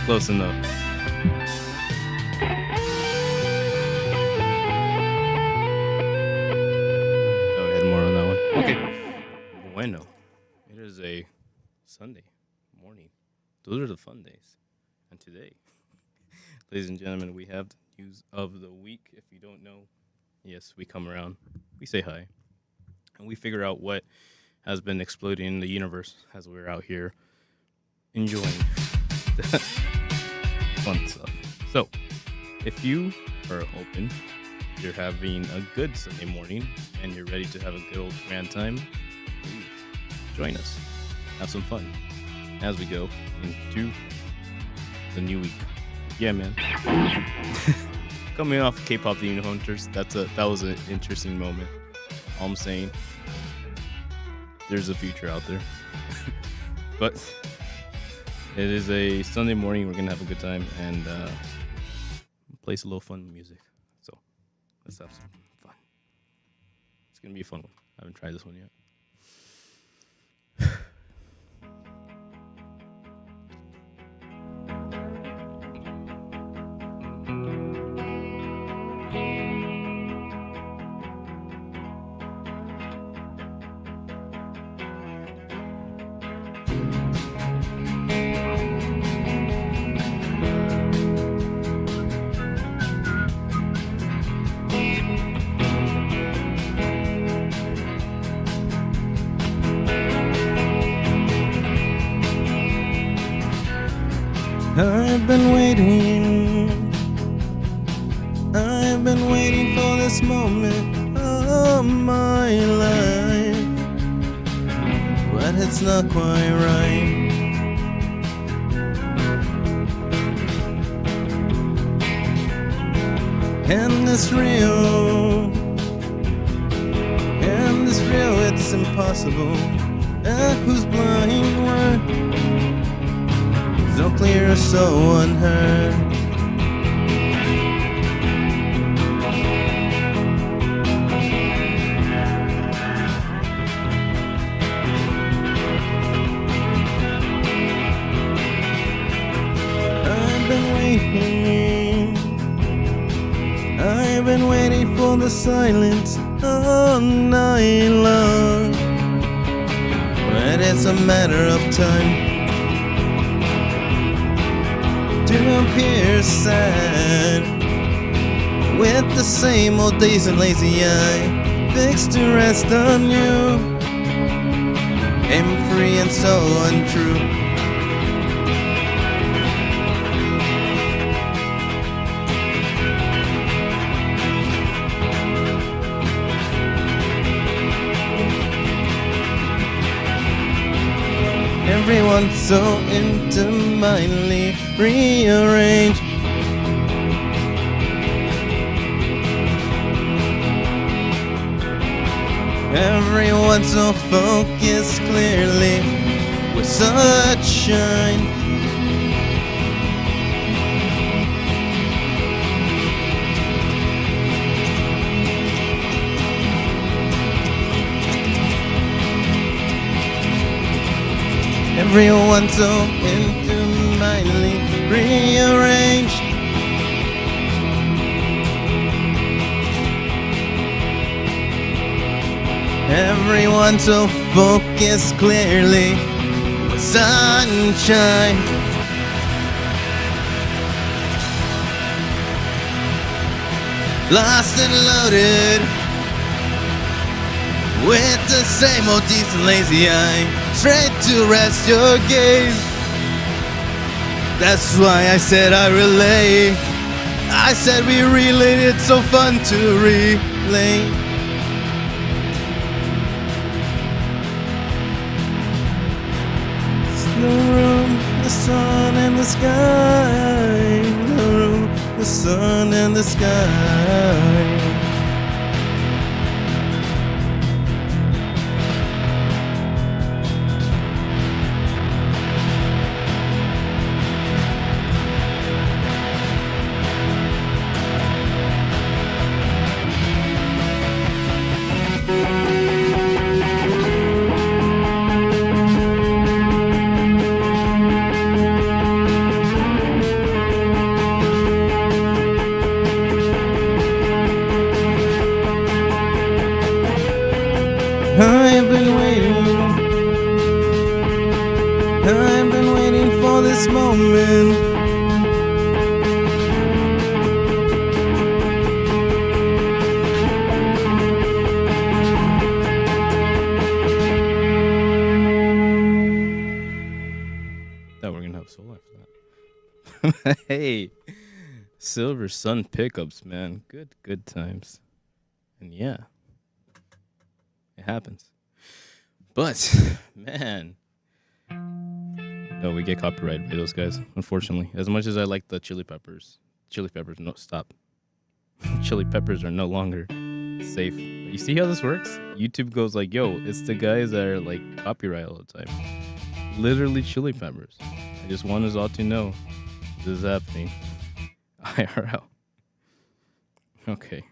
Close enough. Oh, we had more on that one. Okay. Bueno. It is a Sunday morning. Those are the fun days. And today, ladies and gentlemen, we have the news of the week. If you don't know, yes, we come around, we say hi, and we figure out what has been exploding in the universe as we're out here enjoying the fun stuff. So, if you are open, you're having a good Sunday morning, and you're ready to have a good old grand time, please join us. Have some fun as we go into the new week. Yeah, man. Coming off K-pop The Hunters, that was an interesting moment. All I'm saying, there's a future out there. But it is a Sunday morning. We're gonna have a good time and play some little fun music. So let's have some fun. It's gonna be a fun one. I haven't tried this one yet. I've been waiting for this moment all my life, but it's not quite right. And it's real, it's impossible. And who's blind were so clear, so unheard. I've been waiting for the silence all night long, but it's a matter of time to appear sad, with the same old days and lazy eye fixed to rest on you. I'm free and so untrue. Everyone's so intimately rearranged. Everyone's so focused clearly with such shine. Everyone's so intimately rearranged. Everyone's so focused clearly with sunshine. Lost and loaded with the same old decent lazy eye, straight to rest your gaze. That's why I said I relate. I said we relate, it's so fun to relate. It's the room, the sun and the sky. The room, the sun and the sky. been waiting. I've been waiting for this moment. Thought we were gonna have a solo after that. Hey, Silver Sun pickups, man. Good times. And yeah, it happens. But man, no, we get copyrighted by those guys, unfortunately. As much as I like the Chili Peppers, no, stop. Chili Peppers are no longer safe. You see how this works? YouTube goes like, yo, it's the guys that are like copyright all the time. Literally Chili Peppers. I just want us all to know this is happening. IRL. Okay,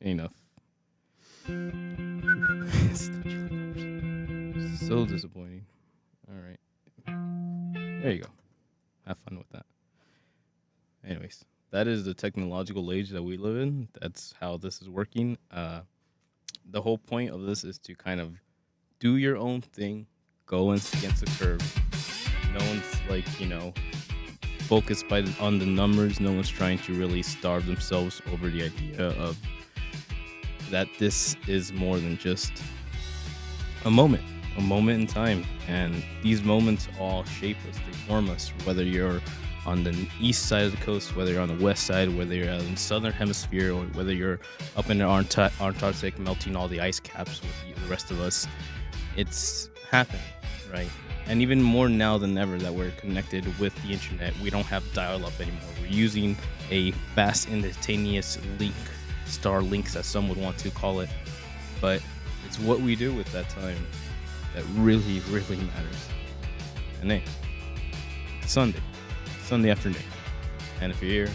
enough. So disappointing. All right. There you go. Have fun with that. Anyways, that is the technological age that we live in. That's how this is working. The whole point of this is to kind of do your own thing, go against the curve. No one's like, focused on the numbers. No one's trying to really starve themselves over the idea of that this is more than just a moment in time. And these moments all shape us, they form us, whether you're on the east side of the coast, whether you're on the west side, whether you're in the southern hemisphere, or whether you're up in the Antarctic melting all the ice caps with the rest of us. It's happening, right? And even more now than ever that we're connected with the internet. We don't have dial-up anymore. We're using a fast, instantaneous link, Starlinks as some would want to call it. But it's what we do with that time that really, really matters. And hey, it's Sunday afternoon. And if you're here,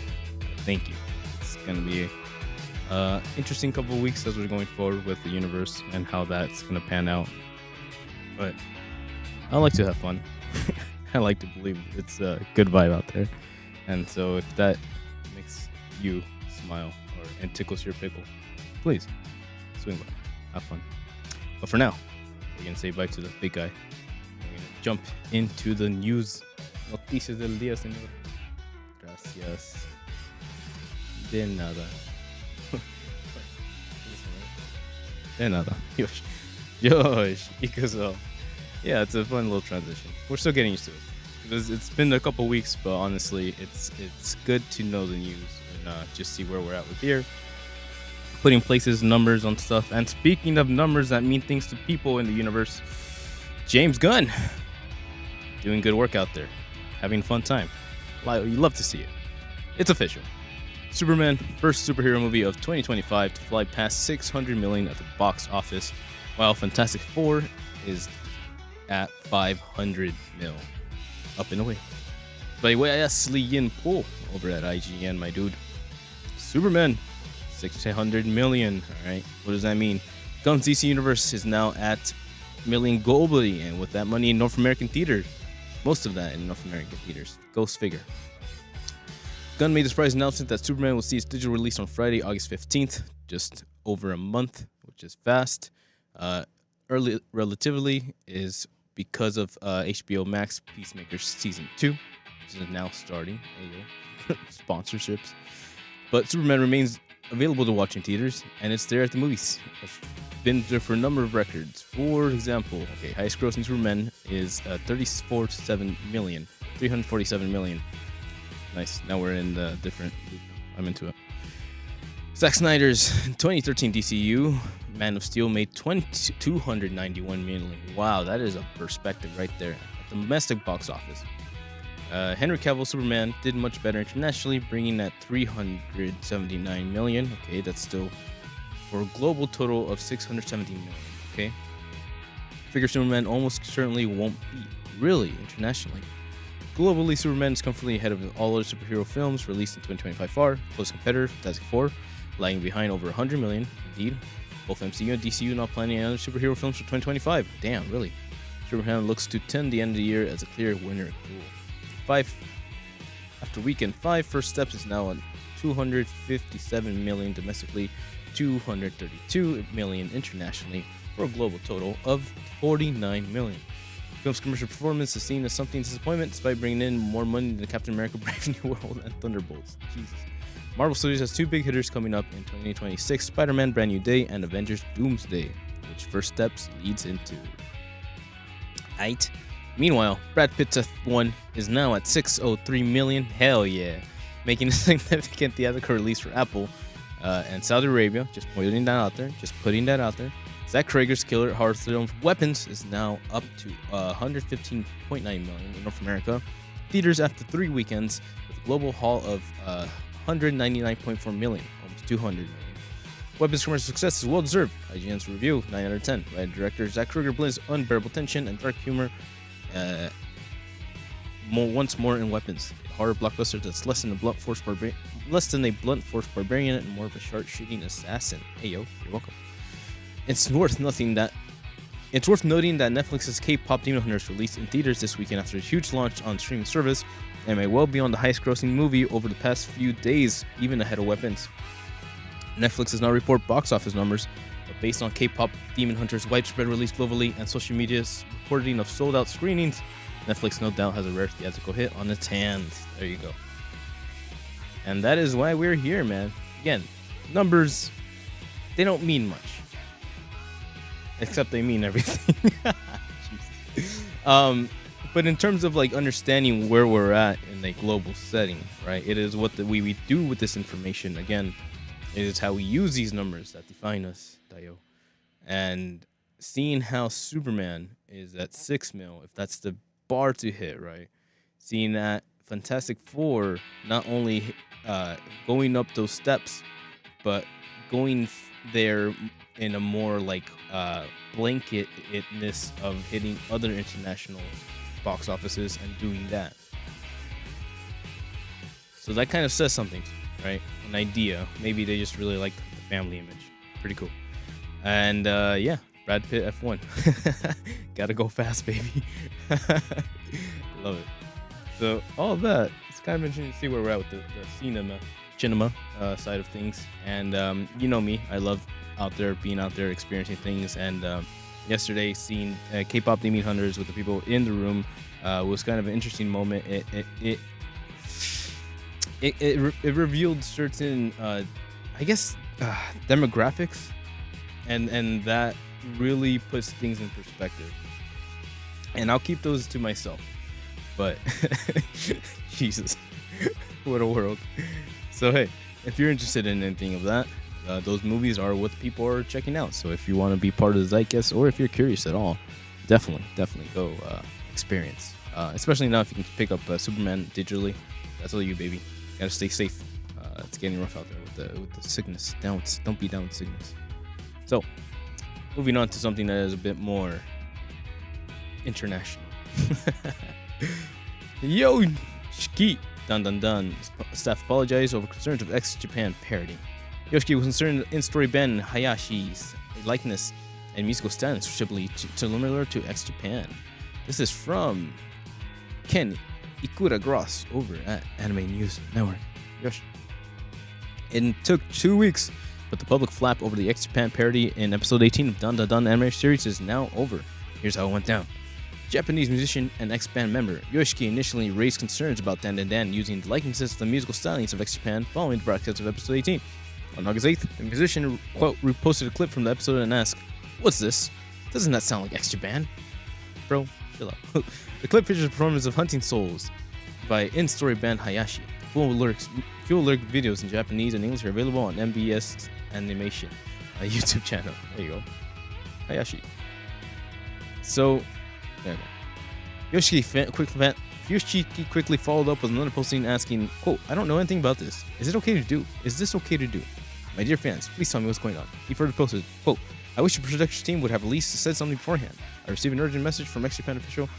thank you. It's going to be an interesting couple of weeks as we're going forward with the universe and how that's going to pan out. But I like to have fun. I like to believe it's a good vibe out there. And so if that makes you smile and tickles your pickle, please swing by. Have fun. But for now, we're going to say bye to the big guy. We're going to jump into the news. Noticias del día, señor. Gracias. De nada. De nada. Josh. Ikazo. Yeah, it's a fun little transition. We're still getting used to it. It's been a couple weeks, but honestly, it's good to know the news and just see where we're at with here. Putting places, numbers on stuff. And speaking of numbers that mean things to people in the universe, James Gunn doing good work out there, having a fun time. You love to see it. It's official. Superman, first superhero movie of 2025 to fly past 600 million at the box office, while Fantastic Four is at 500 mil. Up and away. By Wesley Yin Po over at IGN, my dude. Superman, 600 million. Alright, what does that mean? Gunn's DC Universe is now at million globally, and with that money in North American theaters. Most of that in North American theaters. Ghost figure. Gunn made the surprise announcement that Superman will see its digital release on Friday, August 15th. Just over a month, which is fast. Early relatively is because of HBO Max Peacemaker Season 2, which is now starting. Sponsorships. But Superman remains available to watch in theaters, and it's there at the movies. It's been there for a number of records. For example, highest grossing Superman is 347 million. Nice. Now we're in the different loop. I'm into it. Zack Snyder's 2013 DCU, Man of Steel, made 291 million. Wow, that is a perspective right there. At the domestic box office. Henry Cavill Superman did much better internationally, bringing that 379 million. Okay, that's still for a global total of 617 million. Okay, figure Superman almost certainly won't beat, really, internationally. Globally, Superman is comfortably ahead of all other superhero films released in 2025 far. Close competitor, Fantastic Four, lagging behind over 100 million. Indeed, both MCU and DCU not planning any other superhero films for 2025. Damn, really? Superman looks to tend the end of the year as a clear winner. Cool. After weekend 5, First Steps is now at 257 million domestically, 232 million internationally. for a global total of 49 million. The film's commercial performance is seen as something disappointment despite bringing in more money than Captain America: Brave New World and Thunderbolts. Jesus. Marvel Studios has 2 big hitters coming up in 2026: Spider-Man: Brand New Day and Avengers: Doomsday, which first steps leads into. Aight. Meanwhile, Brad Pitt's F1 is now at 603 million. Hell yeah. Making a significant theatrical release for Apple and Saudi Arabia. Just putting that out there. Zach Krager's killer horror film Weapons is now up to 115.9 million in North America. Theaters after 3 weekends with a global haul of 199.4 million, almost 200 million. Weapons' commercial success is well deserved. IGN's review 9 out of 10. By director Zach Krager blends unbearable tension and dark humor. Once more in Weapons, a horror blockbuster that's less than a blunt force barbarian and more of a sharp-shooting assassin. Hey yo, you're welcome. It's worth noting that Netflix's K-pop Demon Hunters released in theaters this weekend after a huge launch on streaming service, and may well be on the highest-grossing movie over the past few days, even ahead of Weapons. Netflix does not report box office numbers, but based on K-pop Demon Hunters' widespread release globally and social media's reporting of sold-out screenings, Netflix no doubt has a rare theatrical hit on its hands. There you go. And that is why we're here, man. Again, numbers, they don't mean much. Except they mean everything. But in terms of like understanding where we're at in a global setting, right? It is what we do with this information. Again, it is how we use these numbers that define us, Dayo. And seeing how Superman is at 6 mil, if that's the bar to hit, right? Seeing that Fantastic Four not only going up those steps, but going there in a more like blanketness of hitting other international box offices and doing that. So that kind of says something, right? An idea. Maybe they just really like the family image. Pretty cool. And yeah, Brad Pitt F1. Gotta go fast, baby. Love it. So all of that, it's kind of interesting to see where we're at with the cinema side of things. And you know me, I love being out there, experiencing things. And yesterday, seeing K-pop Demon Hunters with the people in the room was kind of an interesting moment. It revealed certain, I guess, demographics, and that really puts things in perspective. And I'll keep those to myself. But Jesus, what a world. So hey, if you're interested in anything of that, those movies are what people are checking out. So if you want to be part of the zeitgeist, or if you're curious at all, definitely go experience. Especially now if you can pick up Superman digitally. That's all you, baby. Gotta stay safe. It's getting rough out there with the sickness. Don't be down with sickness. So, moving on to something that is a bit more international. Yo, Shiki. Dun. Staff apologized over concerns of ex-Japan parody. Yoshiki was concerned in-story ban Hayashi's likeness and musical style switchably similar to ex-Japan. This is from Ken Ikura Gross over at Anime News Network. Yosh. It took 2 weeks, but the public flap over the ex-Japan parody in episode 18 of Dun anime series is now over. Here's how it went down. Japanese musician and ex-band member Yoshiki initially raised concerns about Dan using the likenesses to the musical stylings of ex-Japan following the broadcast of episode 18. On August 8th, the musician, quote, reposted a clip from the episode and asked, "What's this? Doesn't that sound like ex-Japan?" Bro, chill out. The clip features a performance of Hunting Souls by in-story band Hayashi. Full lyric videos in Japanese and English are available on MBS Animation, a YouTube channel. There you go. Hayashi. So, there you go. Yoshiki quickly followed up with another posting asking, quote, "I don't know anything about this. Is it okay to do? Is this okay to do? My dear fans, please tell me what's going on." He further posted, quote, "I wish the production team would have at least said something beforehand. I received an urgent message from ex-Japan official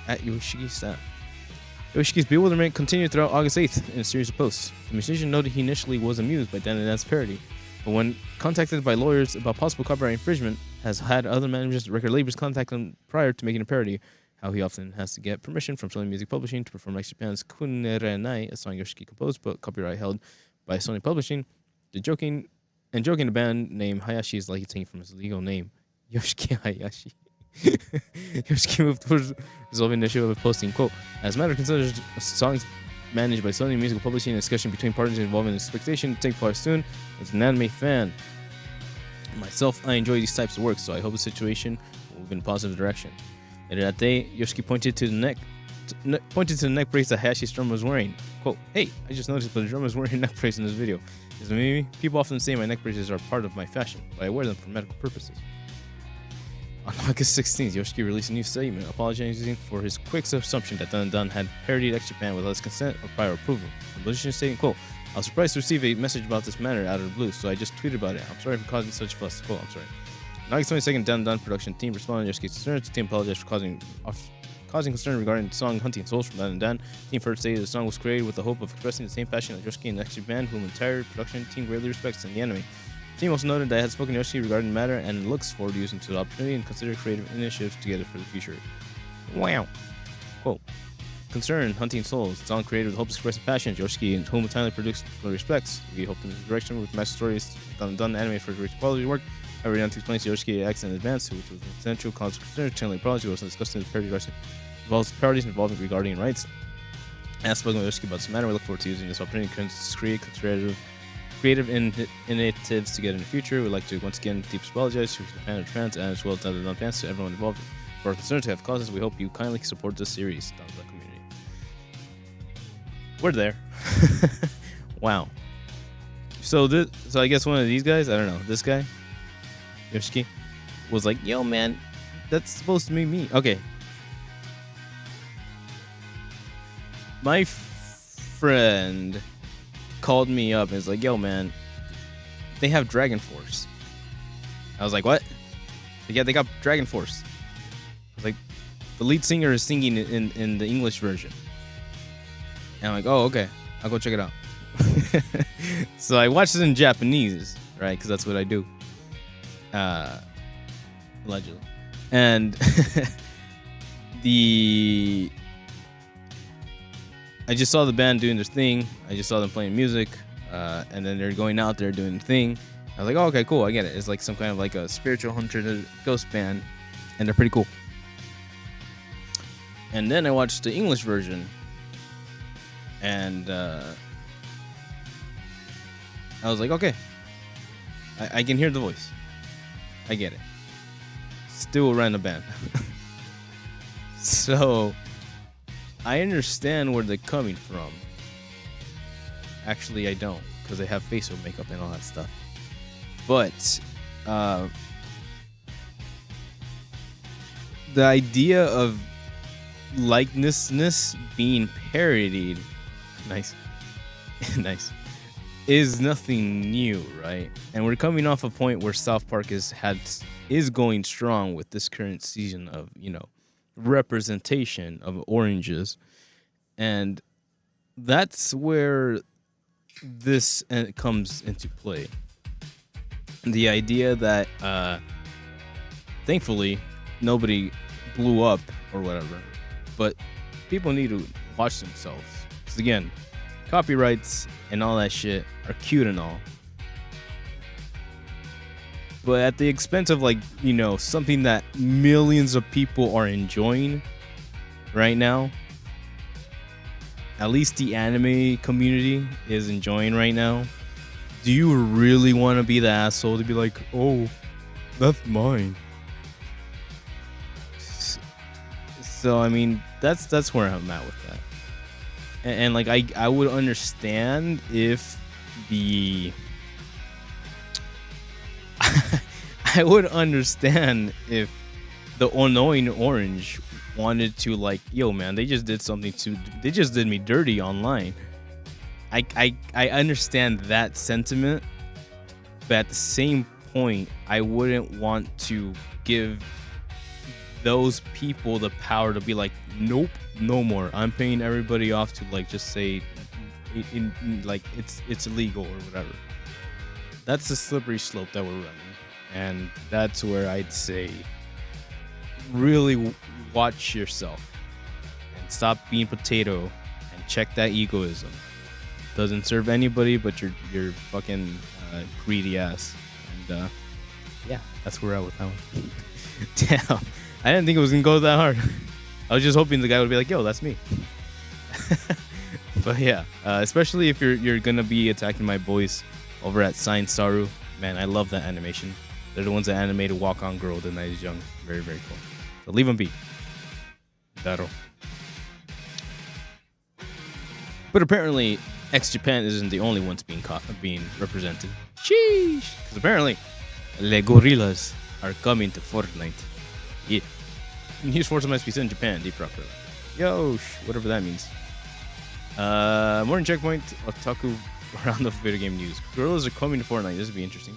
at Yoshiki's staff." Yoshiki's bewilderment continued throughout August 8th in a series of posts. The musician noted he initially was amused by Dan parody, but when contacted by lawyers about possible copyright infringement, has had other managers and record labels contact him prior to making a parody, how he often has to get permission from Sony Music Publishing to perform ex-Japan's Kunerenai, a song Yoshiki composed but copyright held by Sony Publishing. The band name Hayashi is likely taken from his legal name, Yoshiki Hayashi. Yoshiki moved towards resolving the issue of posting, quote, as a matter of considered songs managed by Sony Music Publishing, a discussion between parties involving expectation to take place soon. As an anime fan myself, I enjoy these types of work, so I hope the situation will move in a positive direction. Later that day, Yoshiki pointed to the neck brace that Hayashi's drummer was wearing. Quote, hey, I just noticed the drummer is wearing a neck brace in this video. Is it me? People often say my neck braces are part of my fashion, but I wear them for medical purposes. On August 16th, Yoshiki released a new statement apologizing for his quick assumption that Dun Dun had parodied X Japan without his consent or prior approval. The musician stating, quote, I was surprised to receive a message about this matter out of the blue, so I just tweeted about it. I'm sorry for causing such fuss. Quote, I'm sorry. On August 22nd, Dun Dun production team responded to Yoshiki's concerns. The team apologized for causing concern regarding the song Hunting Souls from Dun Dun. The team first stated the song was created with the hope of expressing the same passion that Yoshiki and the X Japan, whom the entire production team greatly respects in the anime. The team also noted that I had spoken to Yoshiki regarding the matter and looks forward to using the opportunity and consider creative initiatives together for the future. Wow. Quote, concern Hunting Souls, the song created with hope to express passion. Yoshiki, and whom timely produced respects. We hope in this direction with master stories done anime for great quality work. I already to explain to Yoshiki X in advance, which was an essential cause of concern. Channeling apology was discussing the parody involves parodies involving regarding rights. I have spoken with Yoshiki about this matter. We look forward to using this opportunity to create creative initiatives together in the future. We'd like to once again deeply apologize to the fans and as well as other non-fans, to everyone involved. For our concerns to have causes, we hope you kindly support this series. The community. We're there. Wow. So I guess one of these guys, I don't know, this guy, Yoshiki, was like, yo man, that's supposed to be me. Okay. My friend called me up and was like, yo man, they have Dragon Force. I was like, what? Yeah, they got Dragon Force. I was like, the lead singer is singing in the English version. And I'm like, oh, okay, I'll go check it out. So I watched it in Japanese, right? Because that's what I do. Allegedly. And I just saw the band doing their thing. I just saw them playing music. And then they're going out there doing the thing. I was like, oh, okay, cool. I get it. It's like some kind of like a spiritual hunter ghost band. And they're pretty cool. And then I watched the English version. And I was like, okay. I can hear the voice. I get it. Still a random band. So I understand where they're coming from. Actually, I don't, because they have facial makeup and all that stuff. But the idea of likenessness being parodied, nice, is nothing new, right? And we're coming off a point where South Park is going strong with this current season of, representation of oranges, and that's where this comes into play. The idea that thankfully nobody blew up or whatever, but people need to watch themselves, because again, copyrights and all that shit are cute and all, but at the expense of something that millions of people are enjoying right now, at least the anime community is enjoying right now. Do you really want to be the asshole to be like, oh, that's mine? So I mean, that's where I'm at with that. And I would understand if I would understand if the annoying orange wanted to yo man, they just did me dirty online. I understand that sentiment, but at the same point, I wouldn't want to give those people the power to be like, nope, no more. I'm paying everybody off to just say it's illegal or whatever. That's the slippery slope that we're running. And that's where I'd say really watch yourself and stop being potato and check that egoism. Doesn't serve anybody but your fucking greedy ass. And yeah, that's where I was with that one. Damn, I didn't think it was gonna go that hard. I was just hoping the guy would be like, "Yo, that's me." But yeah, especially if you're gonna be attacking my boys over at Science Saru. Man, I love that animation. They're the ones that animated Walk On Girl, The Night Is Young. Very, very cool. So leave them be. Battle. But apparently, X Japan isn't the only ones being represented. Sheesh! Because apparently, Le Gorillas are coming to Fortnite. Yeah. News Forza must be sent in Japan, Deep Rock. Yo, whatever that means. Morning checkpoint, Otaku round of video game news. Gorillas are coming to Fortnite. This will be interesting.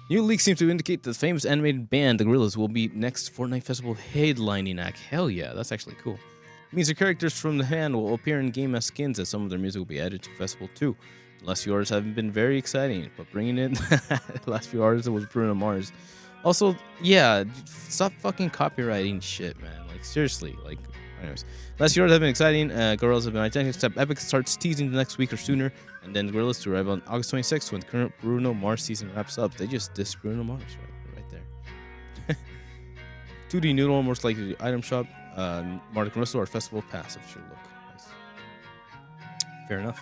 New leaks seem to indicate the famous animated band, the Gorillas, will be next Fortnite Festival headlining act. Hell yeah, that's actually cool. It means the characters from the band will appear in game as skins, as some of their music will be added to Festival too. The last few hours haven't been very exciting, but bringing in the last few hours it was Bruno Mars. Also, yeah, stop fucking copywriting shit, man. Like seriously, like. Anyways, last year have been exciting. Gorillas have been identical, except Epic starts teasing the next week or sooner, and then Gorillas to arrive on August 26th when the current Bruno Mars season wraps up. They just dissed Bruno Mars right there. 2D Noodle, most likely the item shop. Marta Caruso or Festival Pass if you look. Nice. Fair enough.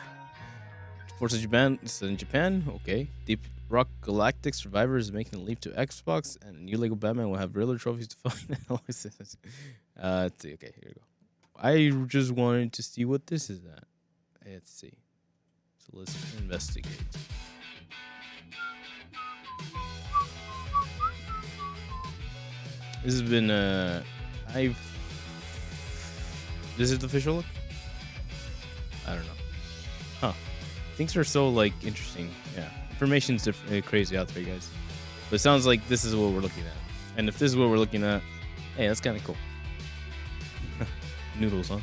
Forza Japan, it's in Japan. Okay. Deep Rock Galactic Survivor is making a leap to Xbox, and new Lego Batman will have Riddler trophies to find. Okay, here we go. I just wanted to see what this is at. Let's see. So let's investigate. This has been This is the official look? I don't know. Huh. Things are so like interesting. Yeah. Information's crazy out there, guys. But it sounds like this is what we're looking at. And if this is what we're looking at, hey, that's kind of cool. Noodles, huh?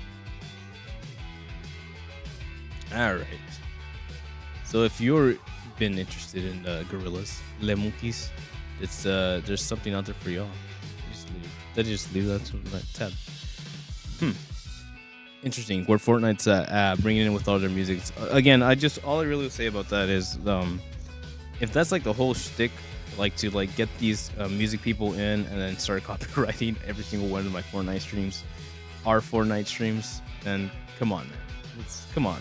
All right. So if you've been interested in gorillas, le monkeys, it's there's something out there for y'all. Just leave that to that tab. Interesting. Where Fortnite's bringing in with all their music. Again, all I really would say about that is, if that's like the whole shtick, like to like get these music people in and then start copywriting every single one of my Fortnite streams, our Fortnite streams, then come on, man. Come on.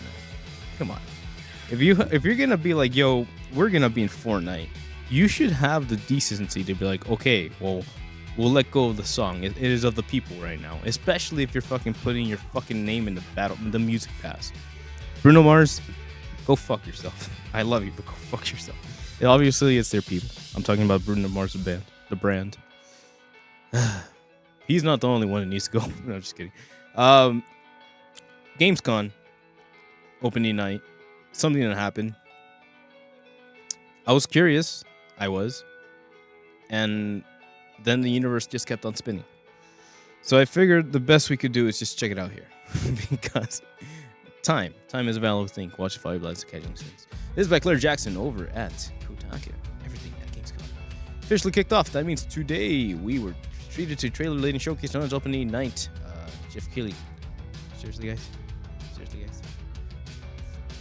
If you're gonna be like, yo, we're gonna be in Fortnite, you should have the decency to be like, okay, well, we'll let go of the song. It is of the people right now, especially if you're fucking putting your fucking name in the music pass. Bruno Mars, go fuck yourself. I love you, but go fuck yourself. Obviously, it's their people. I'm talking about Bruno Mars, the brand. He's not the only one that needs to go. No, I'm just kidding. Gamescom opening night. Something that happened. I was curious. And then the universe just kept on spinning. So I figured the best we could do is just check it out here. Because time is a valuable thing. Watch the Fire Bloods occasionally scenes. This is by Claire Jackson over at Kotaku. Everything at Gamescom officially kicked off. That means today we were treated to trailer leading showcase on its opening night. Jeff Keighley. Seriously, guys?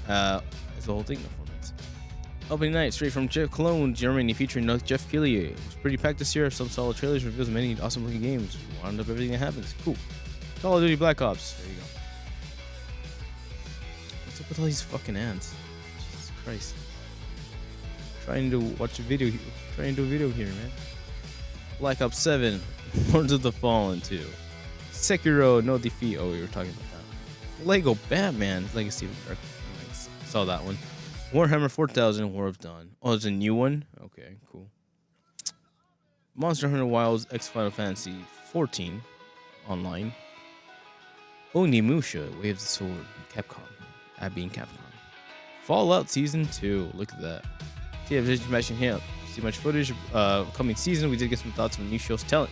It's the whole thing. Opening night, straight from Cologne, Germany, featuring Jeff Keighley. It was pretty packed this year. Some solid trailers, reveals many awesome looking games. Wound up everything that happens. Cool. Call of Duty Black Ops. There you go. What's up with all these fucking ants? Jesus Christ. Trying to watch a video. Trying to do a video here, man. Black Ops 7. Lords of the Fallen 2. Sekiro, No Defeat. Oh, we were talking about that. Lego Batman. Legacy of Dark. I saw that one. Warhammer 4000, War of Dawn. Oh, there's a new one? Okay, cool. Monster Hunter Wilds X Final Fantasy 14 online. Onimusha, Way of the Sword, Capcom. Being Capcom. Fallout Season 2, look at that. Yeah, mention here. See much footage coming season. We did get some thoughts on the new show's talent.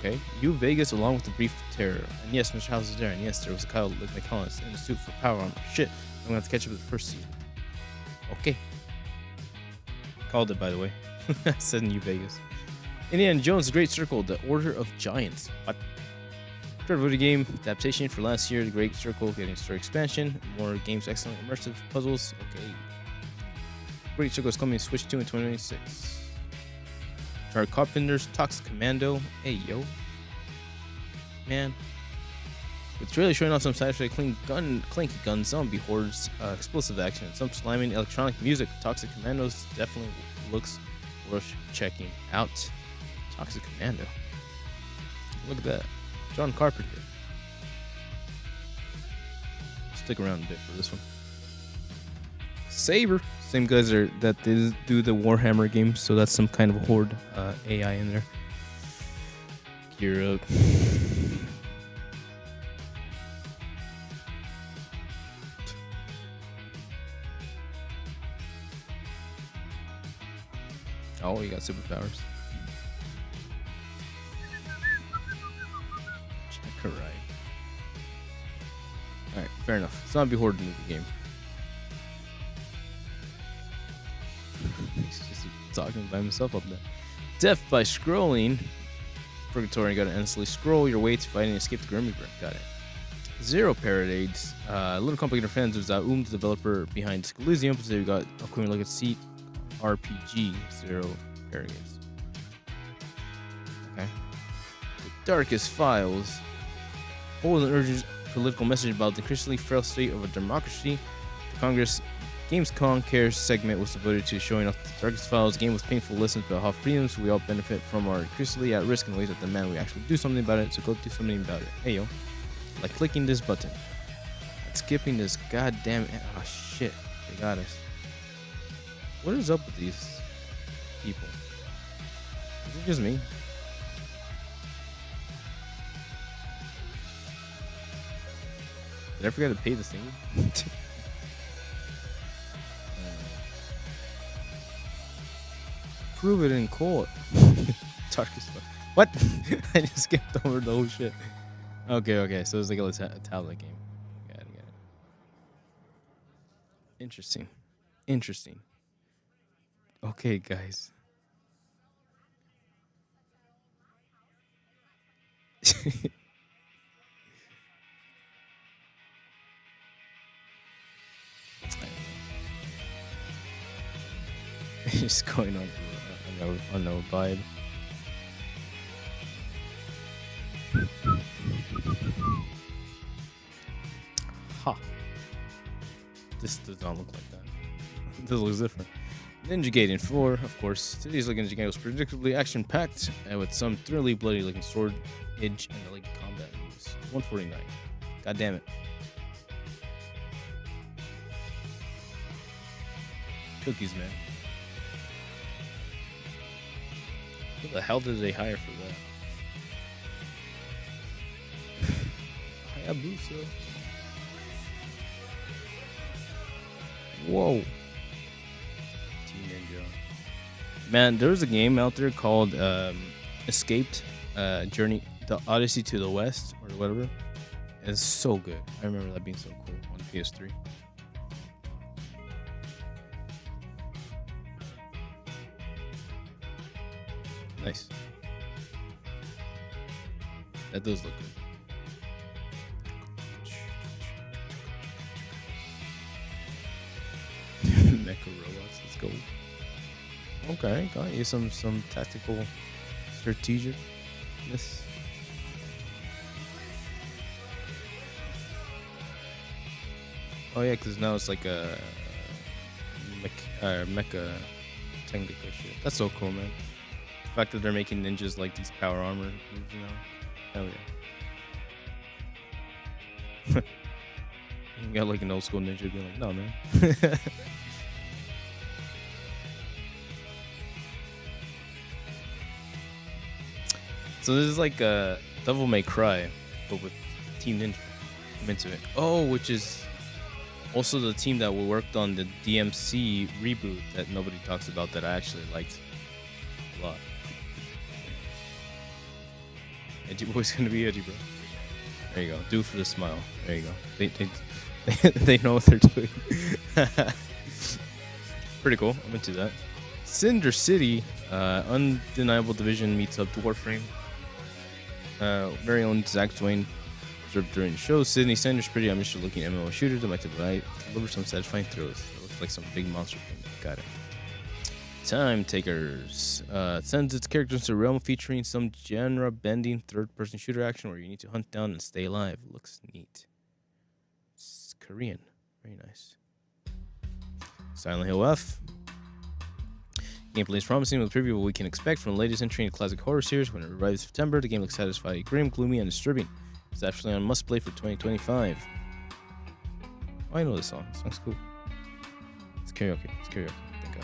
Okay. New Vegas along with the brief terror. And yes, Mr. House is there. And yes, there was a Kyle McCollum in a suit for power armor. Shit. I'm gonna have to catch up with the first season. Okay. Called it, by the way. I said New Vegas. Indiana Jones, Great Circle, The Order of Giants. What? Third video game adaptation for last year, The Great Circle, getting story expansion. More games, excellent immersive puzzles. Okay. Great Circle is coming to Switch 2 in 2026. Dark Carpenters, Toxic Commando. Hey, yo. Man. It's really showing off some satisfying clanky guns, zombie hordes, explosive action, some slamming electronic music. Toxic Commandos definitely looks worth checking out. Toxic Commando. Look at that. John Carpenter. Stick around a bit for this one. Saber. Same guys that do the Warhammer games, so that's some kind of horde AI in there. Gear up. Oh, you got superpowers. Check her right. Alright, fair enough. Zombie horde movie game. He's just talking by himself up there. Death by scrolling. Purgatory, you gotta endlessly scroll your way to fight and escape the Grim Reaper. Got it. Zero Parades. Little complicated fans of the developer behind Elysium. So we got Ookami like a seat. RPG. Zero Parades. Okay. The Darkest Files. Holds an urgent political message about the increasingly frail state of a democracy. The Congress Gamescom Cares segment was devoted to showing off the Darkest Files, a game with painful lessons about how freedoms we all benefit from are increasingly at risk in ways that demand we actually do something about it, so go do something about it. Hey yo. Like clicking this button. Like skipping this goddamn... Oh shit. They got us. What is up with these people? Is it just me? Did I forget to pay the thing? Prove it in court. Darkest stuff. What? I just skipped over the whole shit. Okay. So it's like a tablet game. Got it. Interesting. Okay, guys. Just going on no vibe. Ha. This does not look like that. This looks different. Ninja Gaiden 4, of course. Today's Ninja Gaiden was predictably action-packed and with some thoroughly bloody-looking sword, edge, and like combat moves. 149. God damn it. Cookies, man. Who the hell did they hire for that? Hayabusa. Whoa. Team Ninja. Man, there's a game out there called Escaped Journey, the Odyssey to the West, or whatever. It's so good. I remember that being so cool on PS3. Nice. That does look good. Mecha robots, let's go. Okay, got you some tactical strategicness. Oh yeah, because now it's like a mecha technical shit. That's so cool, man. The fact that they're making ninjas like these power armor moves now. Hell yeah. You got like an old school ninja being like, no, man. So this is like Devil May Cry, but with Team Ninja. I'm into it. Oh, which is also the team that worked on the DMC reboot that nobody talks about that I actually liked a lot. Edgy boy's gonna be edgy, bro. There you go. Do for the smile. There you go. They know what they're doing. Pretty cool. I'm into that. Cinder City, Undeniable Division meets up Warframe. Very own Zach Twain observed during the show. Sydney Sanders, pretty ambitious looking MMO shooter that might deliver some satisfying thrills. It looks like some big monster thing. Got it. Time Takers sends its characters into a realm featuring some genre-bending third-person shooter action where you need to hunt down and stay alive. Looks neat. It's Korean. Very nice. Silent Hill F. Gameplay is promising with a preview of what we can expect from the latest entry in the classic horror series. When it arrives in September, the game looks satisfying, grim, gloomy, and disturbing. It's actually on must-play for 2025. Oh, I know this song. This song's cool. It's karaoke. It's karaoke. Thank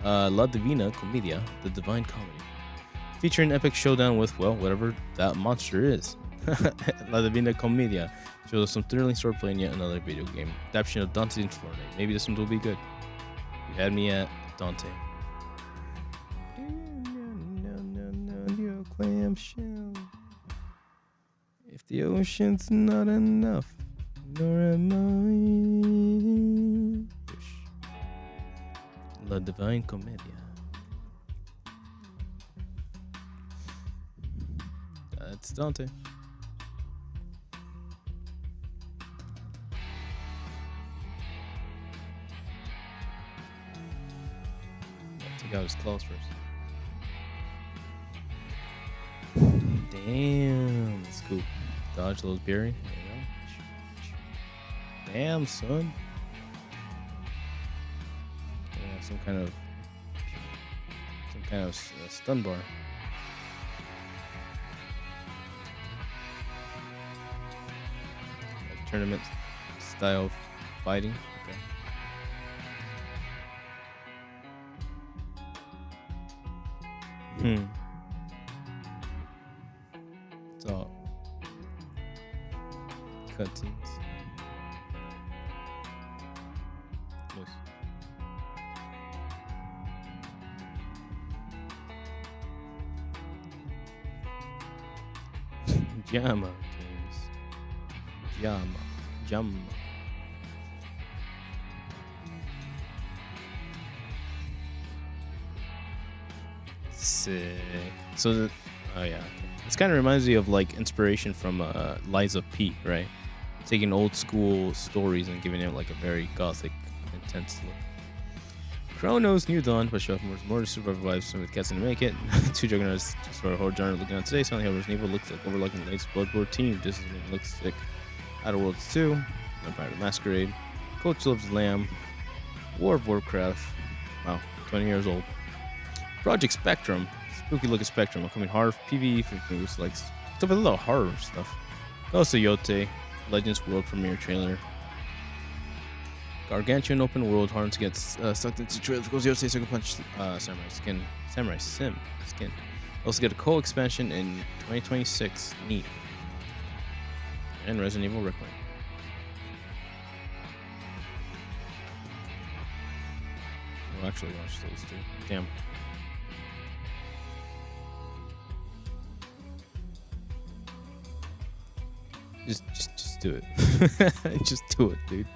God. La Divina Commedia, the Divine Comedy. Featuring an epic showdown with, well, whatever that monster is. La Divina Commedia shows us some thrilling swordplay in yet another video game. Adaptation of Dante's Inferno. Maybe this one will be good. You had me at Dante. Clamshell. If the ocean's not enough, nor am I. La Divine Commedia. That's Dante. Take out his claws first. Damn, that's cool. Dodge those berry. There you go. Damn, son. Yeah, some kind of stun bar. Like tournament style fighting. Okay. It's all cutscenes. Nice. Jama games. Jama. Sick. So, oh yeah. This kind of reminds me of like inspiration from Lies of P, right? Taking old school stories and giving it like a very gothic, intense look. Chronos New Dawn, but show more to survive lives with cats and make it. Two juggernauts sort of horror genre looking on today. Silent Hill vs. Evil looks like overlooking the latest Bloodborne team. This is what it looks sick. Outer Worlds 2, Vampire the Masquerade, Coach Loves Lamb, War of Warcraft. Wow, 20 years old. Project Spectrum, spooky looking Spectrum, upcoming horror PvE for who's like stuff with a little horror stuff. Ghost of Yote, Legends World premiere trailer. Gargantuan open world, Horns gets sucked into trailers. Goes Yote, Second Punch, Samurai Sim skin. Also get a co-expansion in 2026. Neat. And Resident Evil Requiem. We'll actually watch those two. Damn. Just do it. Just do it, dude.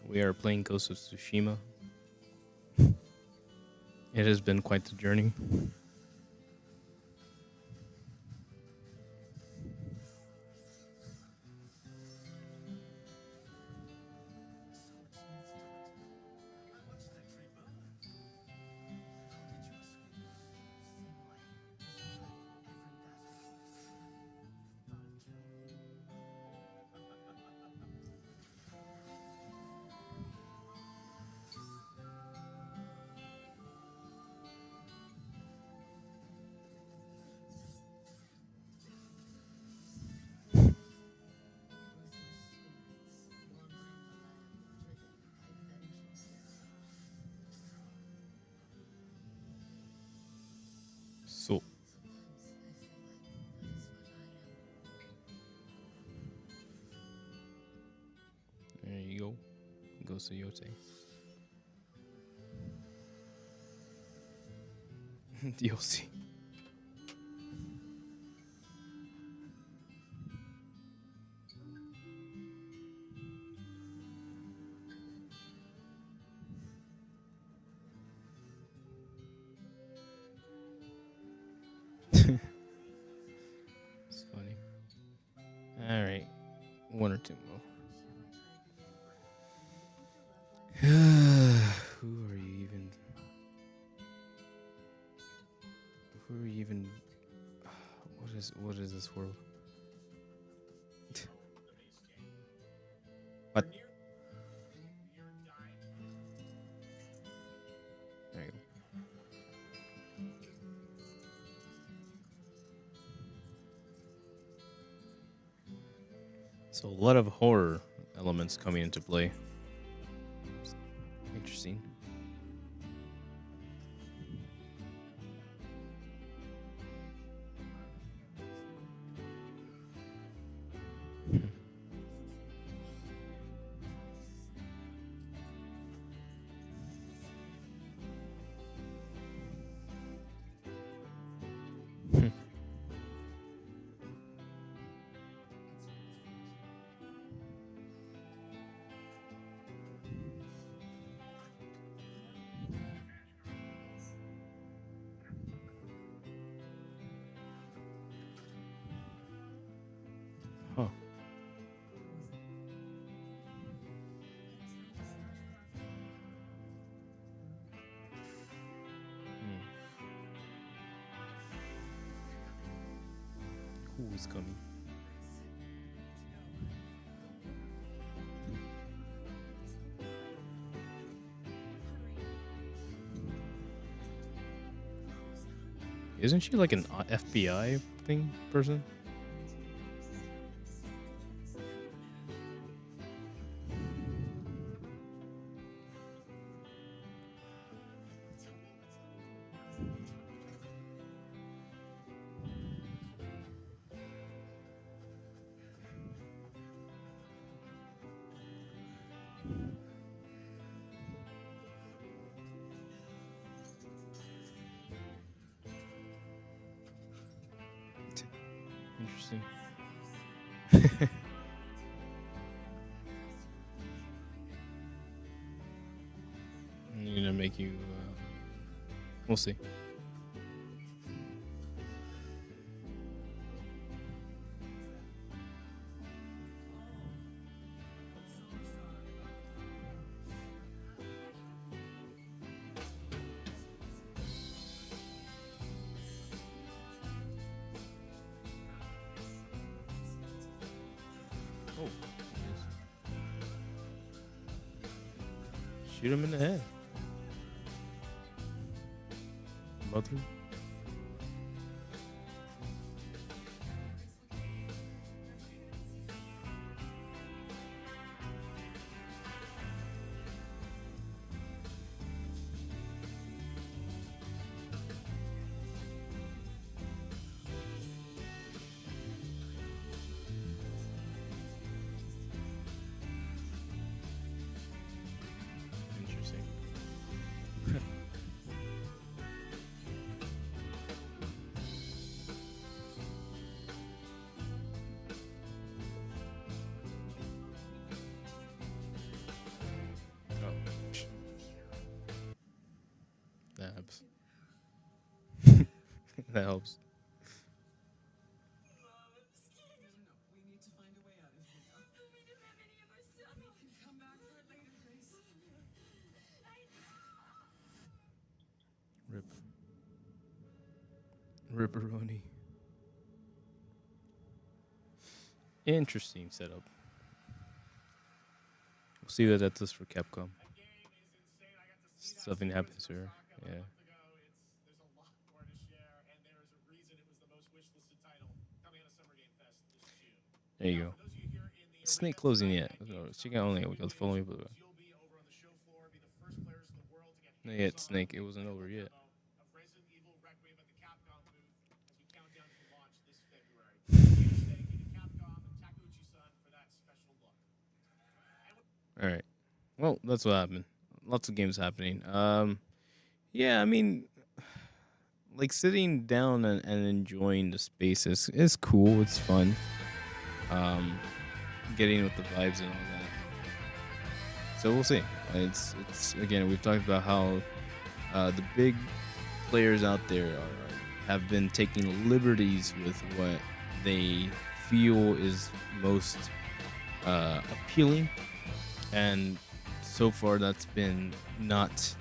We are playing Ghost of Tsushima. It has been quite the journey. So there you go. Ghost of Yote. You'll see. It's funny. All right, one or two more. Who are you even? Who are you even? What is this world? What? There you go. So a lot of horror elements coming into play. Interesting. Huh. Who is coming? Isn't she like an FBI thing person? Interesting. I'm gonna make you. We'll see. Oh. Shoot him in the head. Mother. Interesting. Oh. That helps. That helps. Rip. Ripperoni. Interesting setup. We'll see what that does for Capcom. Something happens here. Yeah. There you go. Snake closing yet? No, she can only follow me, but not yet. Snake, it wasn't over yet. All right. Well, that's what happened. Lots of games happening. Yeah, I mean, like sitting down and enjoying the space is cool. It's fun. Um, Getting with the vibes and all that. So we'll see. It's again, we've talked about how the big players out there have been taking liberties with what they feel is most appealing, and so far that's been not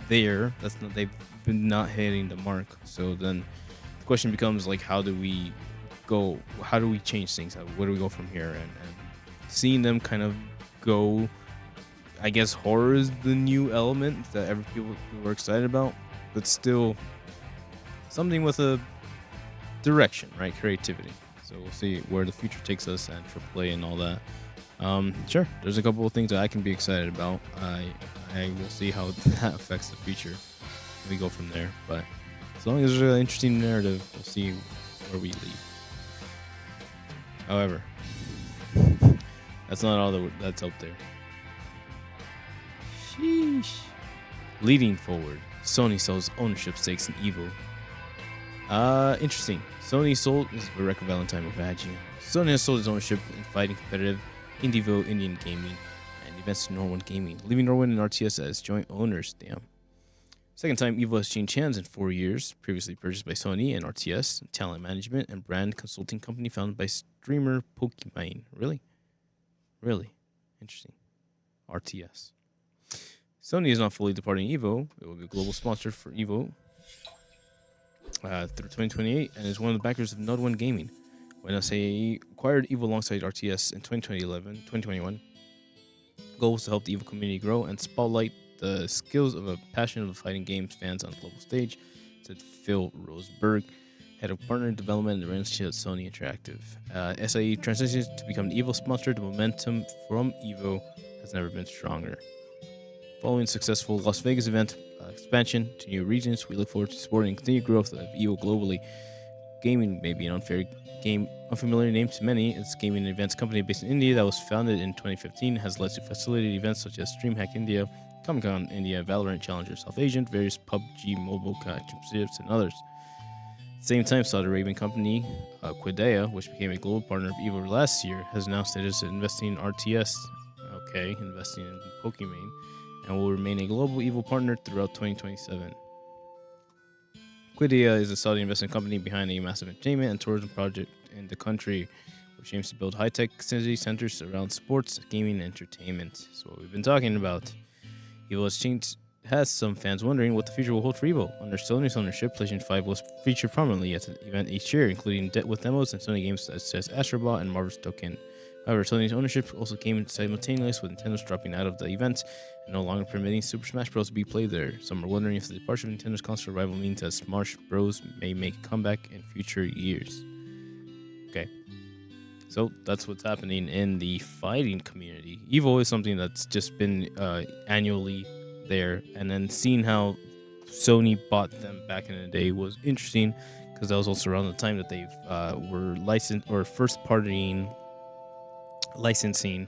there. That's not they've been not hitting the mark. So then the question becomes like, how do we go? How do we change things? Where do we go from here? And seeing them kind of go, I guess horror is the new element that people are excited about, but still something with a direction, right? Creativity. So we'll see where the future takes us and for play and all that. Sure, there's a couple of things that I can be excited about. I will see how that affects the future. We go from there, but as long as there's an interesting narrative, we'll see where we lead. However, that's not all that's out there. Sheesh. Leading forward, Sony sells ownership stakes in Evo. Interesting. Sony sold this is Rebecca Valentine with Badging. Sony has sold its ownership in fighting competitive Indivo Indian Gaming and events to Norwin Gaming, leaving Norwin and RTS as joint owners. Damn. Second time Evo has changed hands in 4 years. Previously purchased by Sony and RTS, talent management and brand consulting company founded by streamer Pokimane. Really interesting. RTS. Sony is not fully departing Evo. It will be a global sponsor for Evo through 2028 and is one of the backers of Node 1 Gaming. When NSA acquired Evo alongside RTS in 2021, goal was to help the Evo community grow and spotlight the skills of a passionate fighting games fans on the global stage, said Phil Roseberg, head of partner development and relationship at Sony Interactive. SIE transitions to become the Evo sponsor. The momentum from Evo has never been stronger. Following successful Las Vegas event expansion to new regions, we look forward to supporting continued growth of Evo globally. Gaming may be an unfamiliar name to many. It's a gaming and events company based in India that was founded in 2015, has led to facilitated events such as DreamHack India, Comic-Con India, Valorant Challenger South Asian, various PUBG mobile championships, and others. At the same time, Saudi Arabian company Quidea, which became a global partner of Evo last year, has announced it is investing in RTS, investing in Pokimane, and will remain a global Evo partner throughout 2027. Quidea is a Saudi investment company behind a massive entertainment and tourism project in the country, which aims to build high-tech city centers around sports, gaming, and entertainment. So what we've been talking about. Evo has some fans wondering what the future will hold for Evo. Under Sony's ownership, PlayStation 5 was featured prominently at the event each year, including with demos and Sony games such as Astrobot and Marvel's Token. However, Sony's ownership also came simultaneously with Nintendo's dropping out of the event and no longer permitting Super Smash Bros. To be played there. Some are wondering if the departure of Nintendo's console rival means that Smash Bros. May make a comeback in future years. Okay. So that's what's happening in the fighting community. Evo is something that's just been annually there, and then seeing how Sony bought them back in the day was interesting because that was also around the time that they were licensed or first partying licensing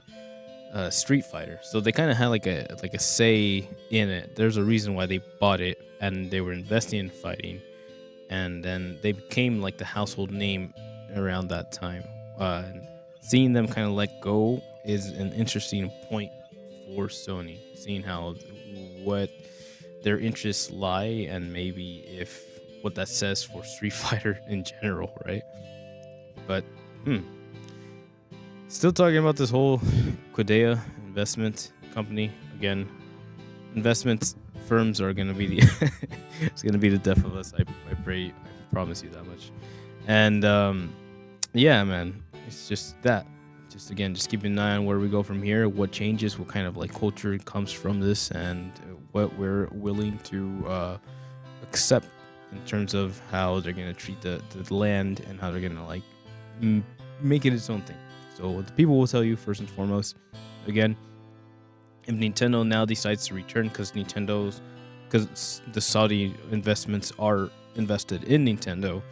Street Fighter. So they kind of had like a say in it. There's a reason why they bought it, and they were investing in fighting, and then they became like the household name around that time. And seeing them kind of let go is an interesting point for Sony, seeing how what their interests lie and maybe if what that says for Street Fighter in general, right? But still talking about this whole Quidea investment company again. Investment firms are gonna be the it's gonna be the death of us. I pray, I promise you that much. And yeah, man, it's just that. Just keep an eye on where we go from here, what changes, what kind of like culture comes from this, and what we're willing to accept in terms of how they're gonna treat the land and how they're gonna like make it its own thing. So what the people will tell you first and foremost, again, if Nintendo now decides to return because the Saudi investments are invested in Nintendo,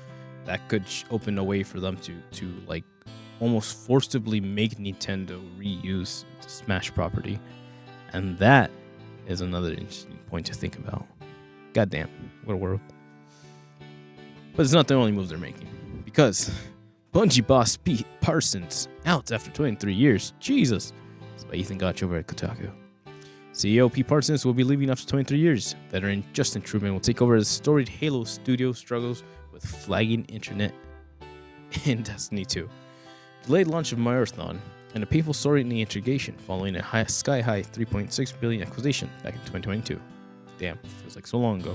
that could open a way for them to like almost forcibly make Nintendo reuse the Smash property. And that is another interesting point to think about. Goddamn, what a world. But it's not the only move they're making, because Bungie boss Pete Parsons out after 23 years. Jesus. It's by Ethan Gotch over at Kotaku. CEO Pete Parsons will be leaving after 23 years. Veteran Justin Truman will take over as storied Halo studio struggles with flagging internet in Destiny 2. Delayed launch of Marathon, and a painful story in the integration following a sky-high $3.6 billion acquisition back in 2022. Damn, feels like so long ago.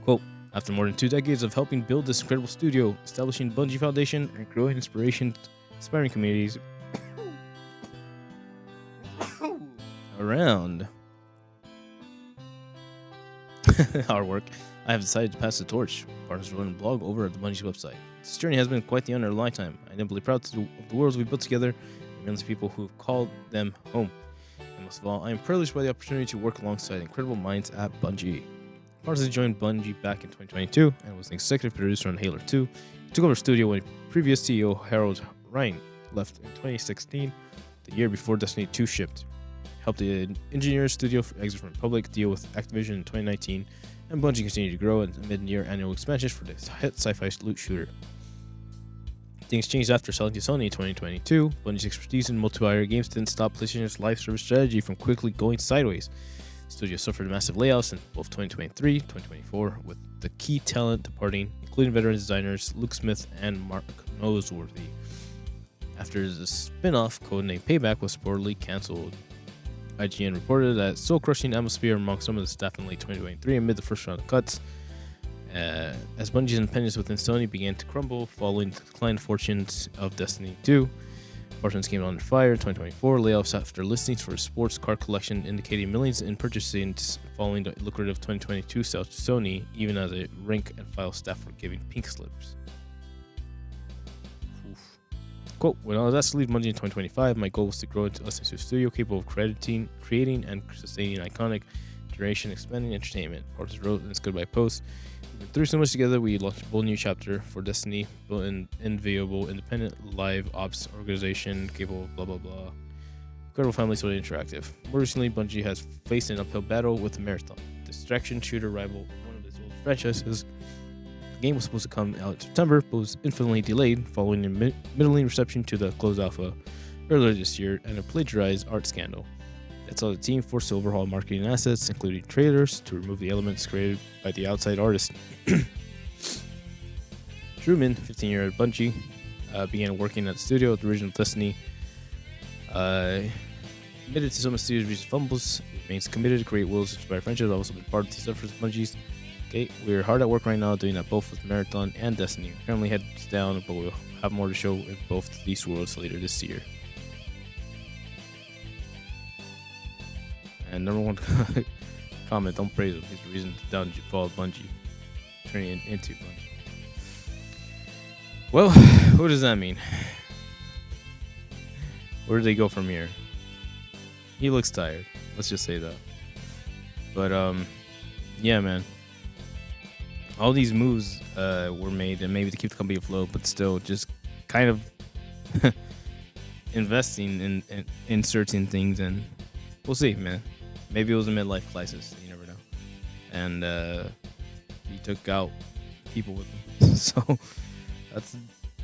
Quote, after more than 2 decades of helping build this incredible studio, establishing Bungie Foundation, and growing inspiring communities around our work, I have decided to pass the torch. Partners run a blog over at the Bungie's website. This journey has been quite the honor of a lifetime. I am deeply proud of the worlds we've built together, and millions of people who have called them home. And most of all, I am privileged by the opportunity to work alongside incredible minds at Bungie. Parsons joined Bungie back in 2022 and was an executive producer on Halo 2. He took over studio when previous CEO Harold Ryan left in 2016, the year before Destiny 2 shipped. Helped the engineers studio exit from Republic deal with Activision in 2019, and Bungie continued to grow at mid-year annual expansions for the hit sci-fi loot shooter. Things changed after selling to Sony in 2022. Bungie's expertise in multiplayer games didn't stop PlayStation's live service strategy from quickly going sideways. The studio suffered massive layoffs in both 2023 and 2024, with the key talent departing, including veteran designers Luke Smith and Mark Noseworthy. After the spin-off, codenamed Payback, was reportedly cancelled. IGN reported that soul-crushing atmosphere among some of the staff in late 2023 amid the first round of cuts, as Bungie's independence within Sony began to crumble following the declined fortunes of Destiny 2. Parsons came under fire in 2024, layoffs after listings for a sports car collection indicating millions in purchases following the lucrative 2022 sale to Sony, even as a rank and file staff were giving pink slips. Quote, when I was asked to leave Bungie in 2025, my goal was to grow into a studio capable of creating and sustaining iconic, duration expanding entertainment. Parsons wrote in his goodbye post, we've been through so much together, we launched a bold new chapter for Destiny, built an enviable, independent, live ops organization capable of blah blah blah. Incredible family story interactive. More recently, Bungie has faced an uphill battle with the Marathon, distraction shooter rival, one of its old franchises. The game was supposed to come out in September, but was infinitely delayed following a middling reception to the closed alpha earlier this year and a plagiarized art scandal. That saw the team forced to overhaul marketing assets, including trailers, to remove the elements created by the outside artist. Truman, 15-year-old Bungie, began working at the studio at the original Destiny. Admitted to some of the studio's recent fumbles, remains committed to create worlds inspired friendships. I've also been part of these efforts with Bungie's. Okay, we're hard at work right now doing that both with Marathon and Destiny. We're currently heads down, but we'll have more to show in both these worlds later this year. And number one comment, don't praise him. He's the reason the downfall of Bungie, turning into Bungie. Well, what does that mean? Where do they go from here? He looks tired. Let's just say that. But yeah, man. All these moves were made, and maybe to keep the company afloat, but still, just kind of investing in certain things, and we'll see, man. Maybe it was a midlife crisis. You never know. And he took out people with him. So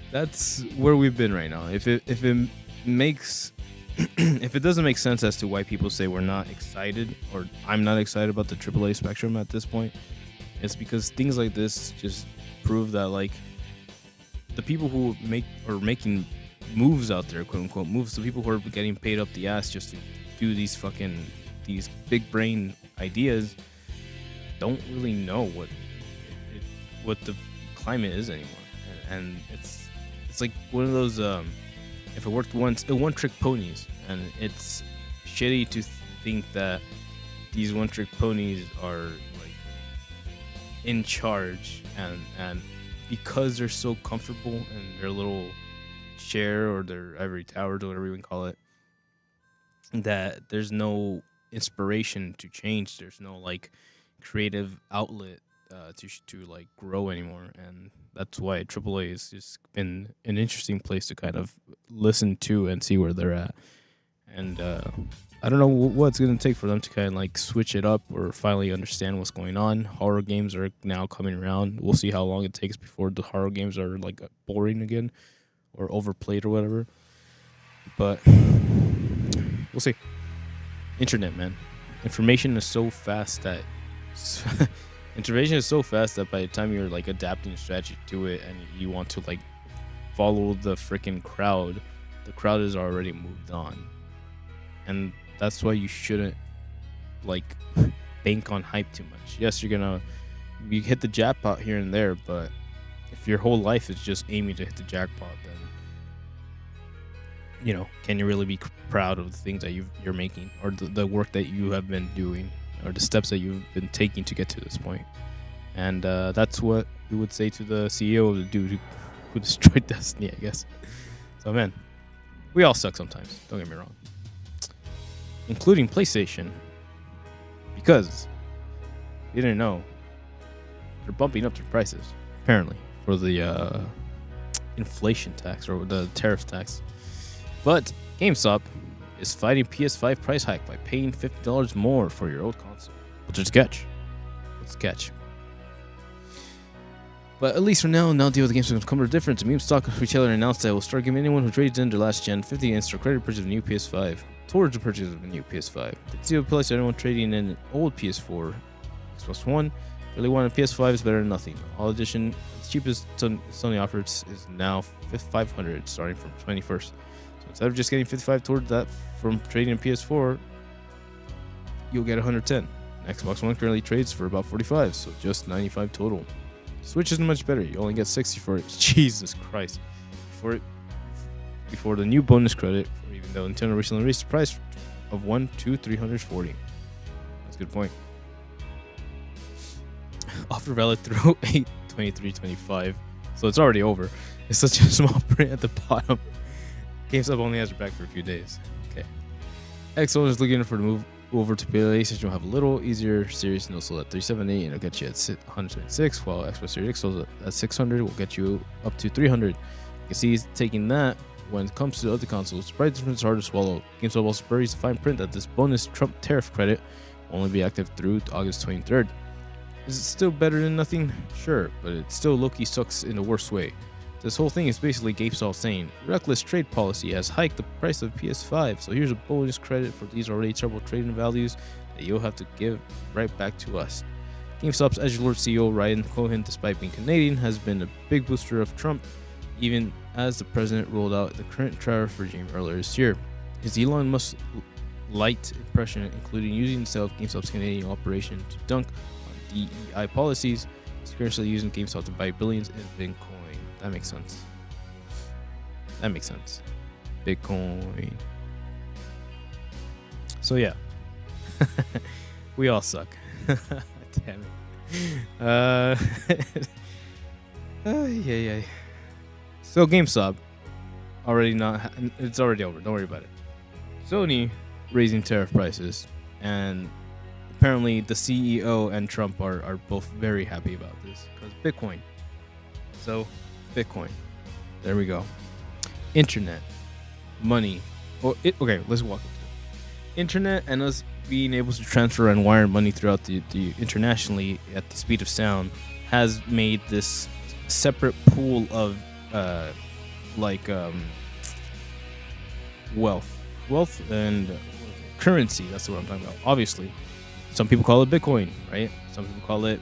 that's where we've been right now. If it makes if it doesn't make sense as to why people say we're not excited, or I'm not excited about the AAA spectrum at this point, it's because things like this just prove that, like, the people who are making moves out there, quote unquote moves, the people who are getting paid up the ass just to do these big brain ideas, don't really know what the climate is anymore. And it's like one of those if it worked once, it one-trick ponies, and it's shitty to think that these one-trick ponies are like in charge, and because they're so comfortable in their little chair or their ivory tower, or whatever you would call it, that there's no inspiration to change. There's no like creative outlet to like grow anymore, and that's why AAA has just been an interesting place to kind of listen to and see where they're at. and I don't know what it's gonna take for them to kind of like switch it up or finally understand what's going on. Horror games are now coming around. We'll see how long it takes before the horror games are like boring again or overplayed or whatever. But we'll see. Internet, man. Information is so fast that by the time you're like adapting a strategy to it and you want to like follow the freaking crowd, the crowd is already moved on. And that's why you shouldn't like bank on hype too much. Yes, you hit the jackpot here and there, but if your whole life is just aiming to hit the jackpot, then can you really be proud of the things that you're making, or the work that you have been doing, or the steps that you've been taking to get to this point? And that's what we would say to the CEO of the dude who destroyed Destiny, I guess. So, man, we all suck sometimes. Don't get me wrong. Including PlayStation. Because you didn't know, they're bumping up their prices, apparently, for the inflation tax or the tariff tax. But GameStop is fighting PS5 price hike by paying $50 more for your old console. What's the catch? But at least for now deal with the GameStop come to a difference. A meme stock retailer announced that it will start giving anyone who trades in their last gen 50 in-store credit purchase of a new PS5 towards the purchase of a new PS5. The deal applies to anyone trading in an old PS4, Xbox One. Really want a PS5 is better than nothing. All edition, the cheapest Sony offers is now $500 starting from 21st. So instead of just getting 55 towards that from trading in PS4, you'll get 110. Xbox One currently trades for about 45, so just 95 total. Switch isn't much better. You only get 60 for it. Jesus Christ. Before the new bonus credit, even though Nintendo recently raised the price of one to $340. That's a good point. Offer valid through 8/23/25. So it's already over. It's such a small print at the bottom. GameStop only has your back for a few days. Okay. X owners looking for the move over to PlayStation will have a little easier. Series no sold at 378 and it'll get you at 126, while Xbox Series X sold at 600 will get you up to 300. You can see he's taking that. When it comes to the other consoles, the price difference is hard to swallow. GameStop also buries the fine print that this bonus Trump tariff credit will only be active through August 23rd. Is it still better than nothing? Sure, but it still low-key sucks in the worst way. This whole thing is basically GameStop saying, reckless trade policy has hiked the price of PS5, so here's a bonus credit for these already terrible trading values that you'll have to give right back to us. GameStop's edgelord CEO Ryan Cohen, despite being Canadian, has been a big booster of Trump, even as the president rolled out the current tariff regime earlier this year. His Elon Musk light impression, including using the sale of GameStop's Canadian operation to dunk on DEI policies, is currently using GameStop to buy billions in Bitcoin. That makes sense. Bitcoin. So yeah, we all suck. Damn it. Yeah. So GameStop it's already over. Don't worry about it. Sony raising tariff prices, and apparently the CEO and Trump are both very happy about this because Bitcoin. So Bitcoin. There we go. Internet, money. Okay, let's walk into it. Internet and us being able to transfer and wire money throughout the internationally at the speed of sound has made this separate pool of wealth and currency. That's what I'm talking about. Obviously, some people call it Bitcoin, right? Some people call it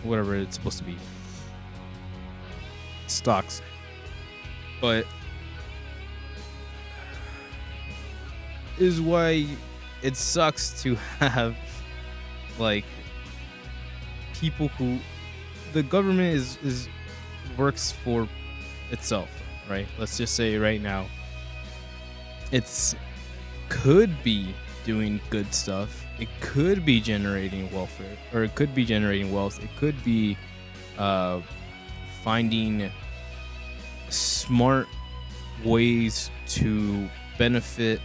whatever it's supposed to be, stocks. But is why it sucks to have like people who the government is works for itself, right? Let's just say right now it's could be doing good stuff, it could be generating welfare, or it could be generating wealth, it could be finding smart ways to benefit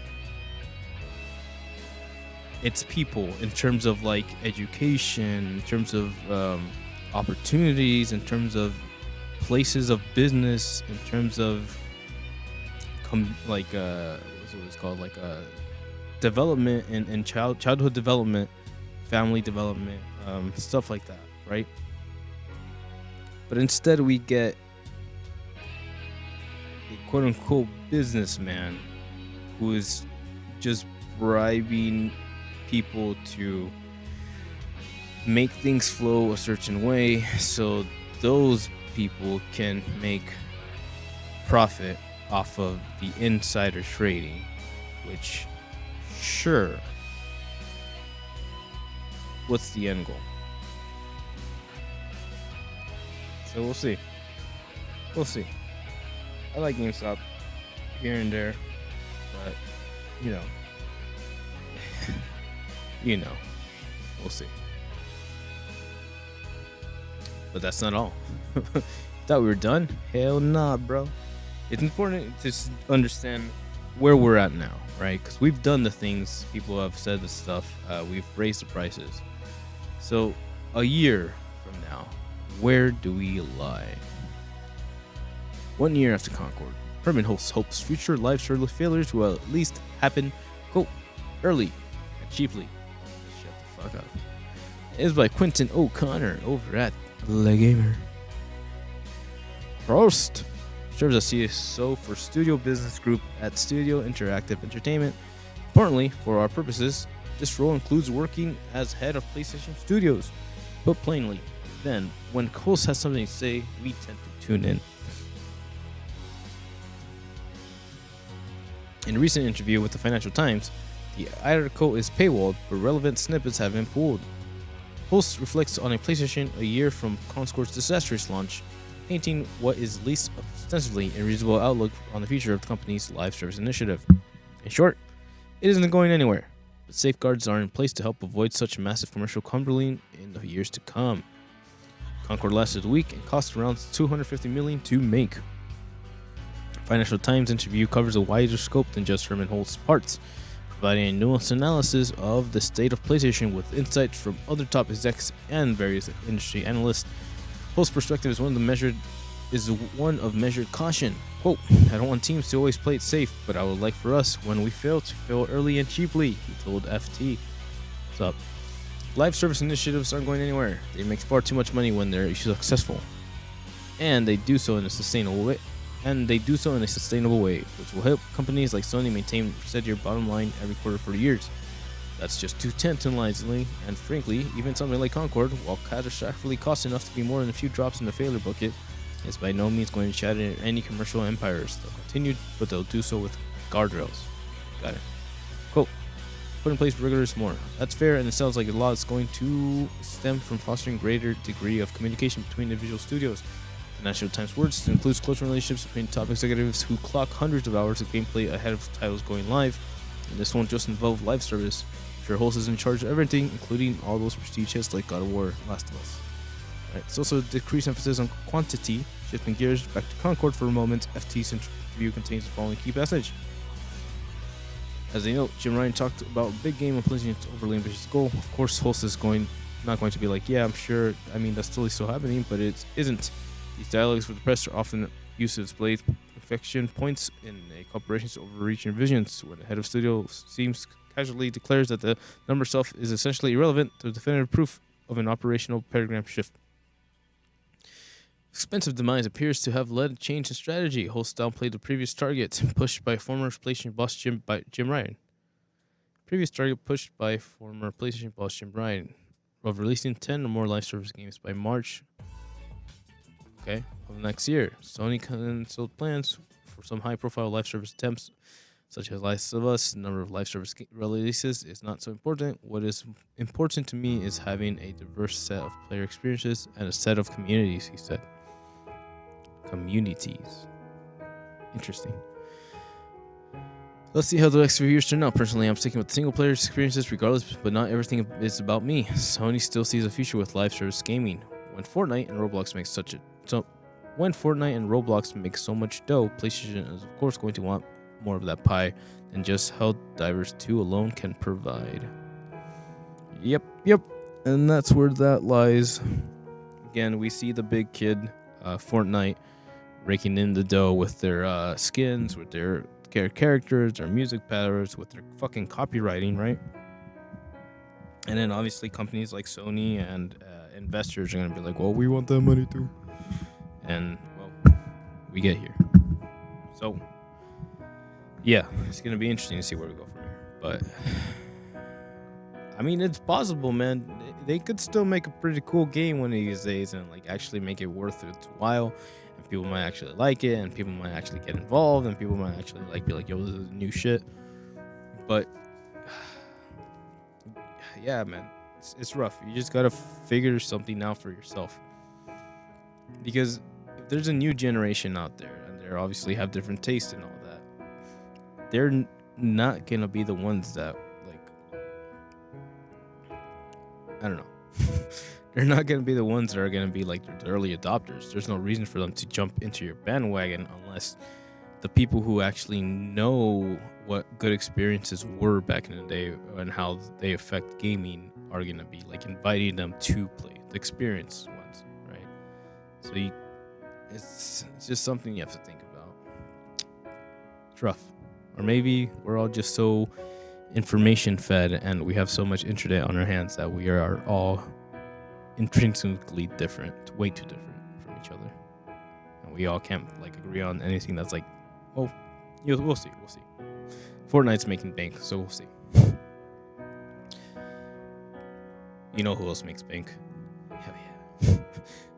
its people in terms of like education, in terms of opportunities, in terms of places of business, in terms of what's it called, like development and childhood development, family development, stuff like that, right? But instead we get a quote-unquote businessman who is just bribing people to make things flow a certain way so those people can make profit off of the insider trading, which, sure, what's the end goal? So we'll see. I like GameStop here and there, but you know, we'll see. But that's not all. Thought we were done? Hell nah, bro. It's important to understand where we're at now, right? Because we've done the things, people have said the stuff, we've raised the prices. So a year from now, where do we lie? 1 year after Concord, Herman hopes future live service failures will at least happen, quote, early and cheaply. Shut the fuck up. It is by Quentin O'Connor over at Le Gamer. Prost serves as CSO for Studio Business Group at Studio Interactive Entertainment. Importantly, for our purposes, this role includes working as head of PlayStation Studios. Put plainly, then, when host has something to say, we tend to tune in. In a recent interview with the Financial Times, the article is paywalled, but relevant snippets have been pulled. Host reflects on a PlayStation a year from Concord's disastrous launch, painting what is at least ostensibly a reasonable outlook on the future of the company's live service initiative. In short, it isn't going anywhere, but safeguards are in place to help avoid such massive commercial crumbling in the years to come. Concord lasted a week and cost around $250 million to make. Financial Times interview covers a wider scope than just Herman Holtz's parts, providing a nuanced analysis of the state of PlayStation with insights from other top execs and various industry analysts. Holtz's perspective is one of measured caution. Quote, I don't want teams to always play it safe, but I would like for us, when we fail, to fail early and cheaply, he told FT. What's up? Live service initiatives aren't going anywhere. They make far too much money when they're successful. And they do so in a sustainable way. Which will help companies like Sony maintain steadier bottom line every quarter for years. That's just too tantalizingly, and frankly, even something like Concord, while catastrophically cost enough to be more than a few drops in the failure bucket, is by no means going to shatter any commercial empires. They'll continue, but they'll do so with guardrails. Got it. Quote, put in place rigorous more. That's fair, and it sounds like a lot is going to stem from fostering greater degree of communication between individual studios. Financial Times words includes close relationships between top executives who clock hundreds of hours of gameplay ahead of titles going live. And this won't just involve live service. Sure, Host is in charge of everything, including all those prestige hits like God of War, Last of Us. Right, it's also a decreased emphasis on quantity. Shifting gears back to Concord for a moment, FT's interview contains the following key passage. As they note, Jim Ryan talked about big game and PlayStation's overly ambitious goal. Of course, Host is not going to be like, yeah, I'm sure. I mean, that's totally still happening, but it isn't. These dialogues with the press are often used to display inflection points in a corporation's overreaching visions. When the head of studio seems casually declares that the number itself is essentially irrelevant, to definitive proof of an operational paradigm shift. Expensive demise appears to have led a change in strategy. Host downplayed the previous target pushed by former PlayStation boss Jim Ryan. Previous target pushed by former PlayStation boss Jim Ryan of releasing 10 or more live service games by March of next year. Sony canceled plans for some high-profile live service attempts, such as Last of Us. The number of live service releases is not so important. What is important to me is having a diverse set of player experiences and a set of communities, he said. Communities. Interesting. Let's see how the next few years turn out. Personally, I'm sticking with single player experiences regardless, but not everything is about me. Sony still sees a future with live service gaming. When Fortnite and Roblox make so much dough, PlayStation is of course going to want more of that pie than just Helldivers 2 alone can provide. Yep. And that's where that lies. Again, we see the big kid, Fortnite, raking in the dough with their skins, with their characters, their music patterns, with their fucking copywriting, right? And then obviously companies like Sony and investors are gonna be like, well, we want that money too. And well, we get here. So yeah, it's gonna be interesting to see where we go from here. But I mean, it's possible, man. They could still make a pretty cool game one of these days and like actually make it worth its while. And people might actually like it, and people might actually get involved, and people might actually like be like, yo, this is new shit. But yeah, man, it's rough. You just gotta figure something out for yourself. Because if there's a new generation out there, and they obviously have different tastes and all that, they're not gonna be the ones that I don't know. They're not going to be the ones that are going to be like the early adopters. There's no reason for them to jump into your bandwagon unless the people who actually know what good experiences were back in the day and how they affect gaming are going to be like inviting them to play the experienced ones, right? So it's just something you have to think about. It's rough. Or maybe we're all just so information fed and we have so much internet on our hands that we are all intrinsically different, way too different from each other, and we all can't like agree on anything that's like, well, we'll see. Fortnite's making bank, so we'll see. You know who else makes bank? Hell yeah.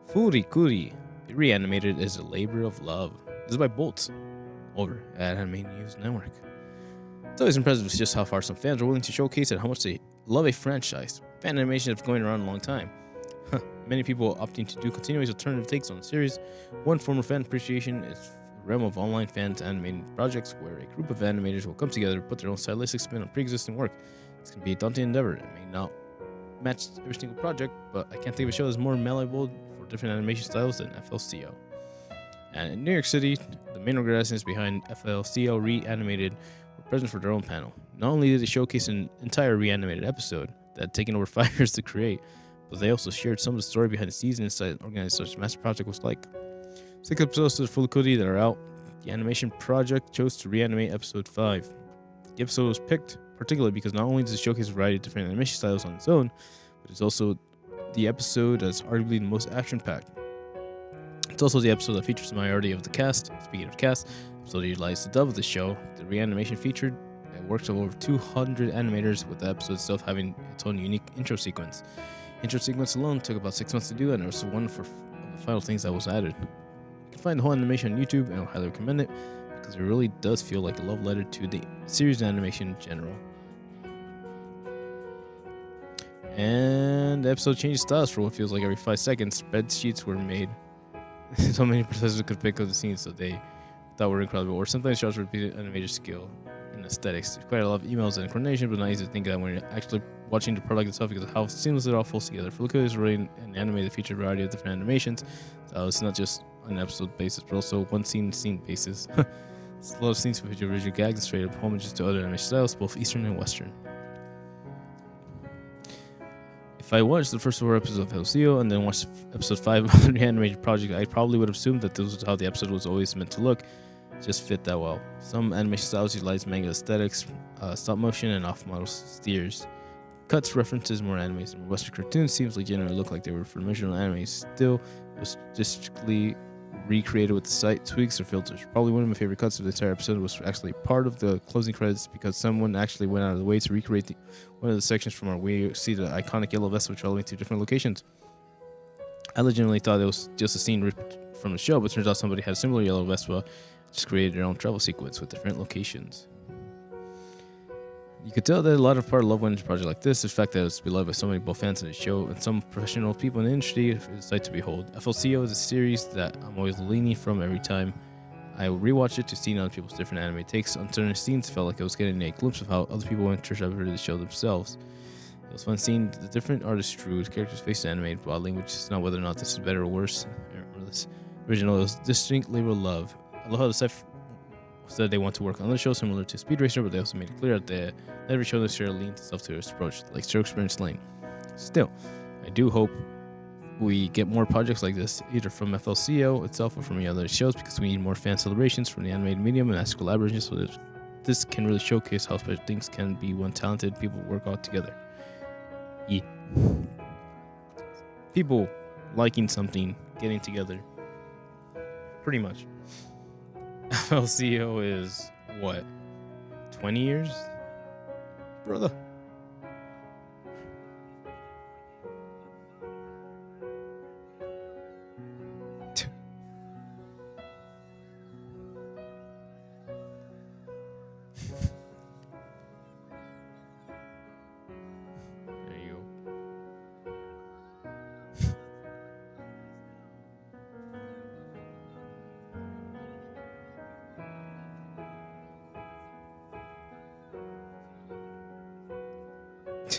Furikuri Reanimated is a labor of love. This is by Bolts over at Anime News Network. It's always impressive just how far some fans are willing to showcase and how much they love a franchise. Fan animation has been going around a long time. Many people opting to do continuous alternative takes on the series. One form of fan appreciation is the realm of online fans animating projects where a group of animators will come together and put their own stylistic spin on pre-existing work. This can be a daunting endeavor. It may not match every single project, but I can't think of a show that's more malleable for different animation styles than FLCO. And in New York City, the main organizations behind FLCO Reanimated were present for their own panel. Not only did they showcase an entire Reanimated episode that had taken over 5 years to create, but they also shared some of the story behind the scenes inside organized such master project was like. 6 episodes to the full Kudi that are out. The animation project chose to reanimate episode 5. The episode was picked particularly because not only does it showcase a variety of different animation styles on its own, but it's also the episode that's arguably the most action-packed. It's also the episode that features the majority of the cast. Speaking of cast, the episode utilized the dub of the show. The reanimation featured works of over 200 animators, with the episode itself having its own unique intro sequence. Intro sequence alone took about 6 months to do, and it was one of the final things that was added. You can find the whole animation on YouTube, and I highly recommend it because it really does feel like a love letter to the series animation in general. And the episode changes styles for what feels like every 5 seconds. Spreadsheets were made. So many processors could pick up the scenes that they thought were incredible, or sometimes shows repeated animator skill and aesthetics. There's quite a lot of emails and coordination, but not easy to think of when you're actually watching the product itself because of how seamless it all falls together. For Look is really an anime that features a variety of different animations. So it's not just on an episode basis, but also one scene basis. It's a lot of scenes that feature visual gags and straight up homages to other animation styles, both Eastern and Western. If I watched the first 4 episodes of LCO and then watched episode 5 of the animated project, I probably would have assumed that this was how the episode was always meant to look. It just fit that well. Some animation styles utilize manga aesthetics, stop motion, and off-model steers. Cuts references more animes than Western cartoons. Seems like generally look like they were from original anime. Still, it was strictly recreated with the site tweaks or filters. Probably one of my favorite cuts of the entire episode was actually part of the closing credits because someone actually went out of the way to recreate one of the sections from where we see the iconic yellow Vespa traveling to different locations. I legitimately thought it was just a scene ripped from the show, but turns out somebody had a similar yellow Vespa, just created their own travel sequence with different locations. You could tell that a lot of part of love went into a project like this. The fact that it's beloved by so many both fans of the show and some professional people in the industry is a sight to behold. FLCO is a series that I'm always leaning from every time I rewatch it to see other people's different anime takes on certain scenes. Felt like I was getting a glimpse of how other people interpreted the show themselves. It was fun seeing the different artists drew characters' faces animated broadly, which is not whether or not this is better or worse. I remember this original. It was distinctly with love. I love how the set said they want to work on another show similar to Speed Racer, but they also made it clear that every show this year leans itself to its approach, like Stroke Experience Lane. Still, I do hope we get more projects like this, either from FLCO itself or from the other shows, because we need more fan celebrations from the animated medium and as collaborations. So this can really showcase how special things can be when talented people work out together. Yeah. People liking something, getting together. Pretty much. FLCO is what? 20 years? Brother.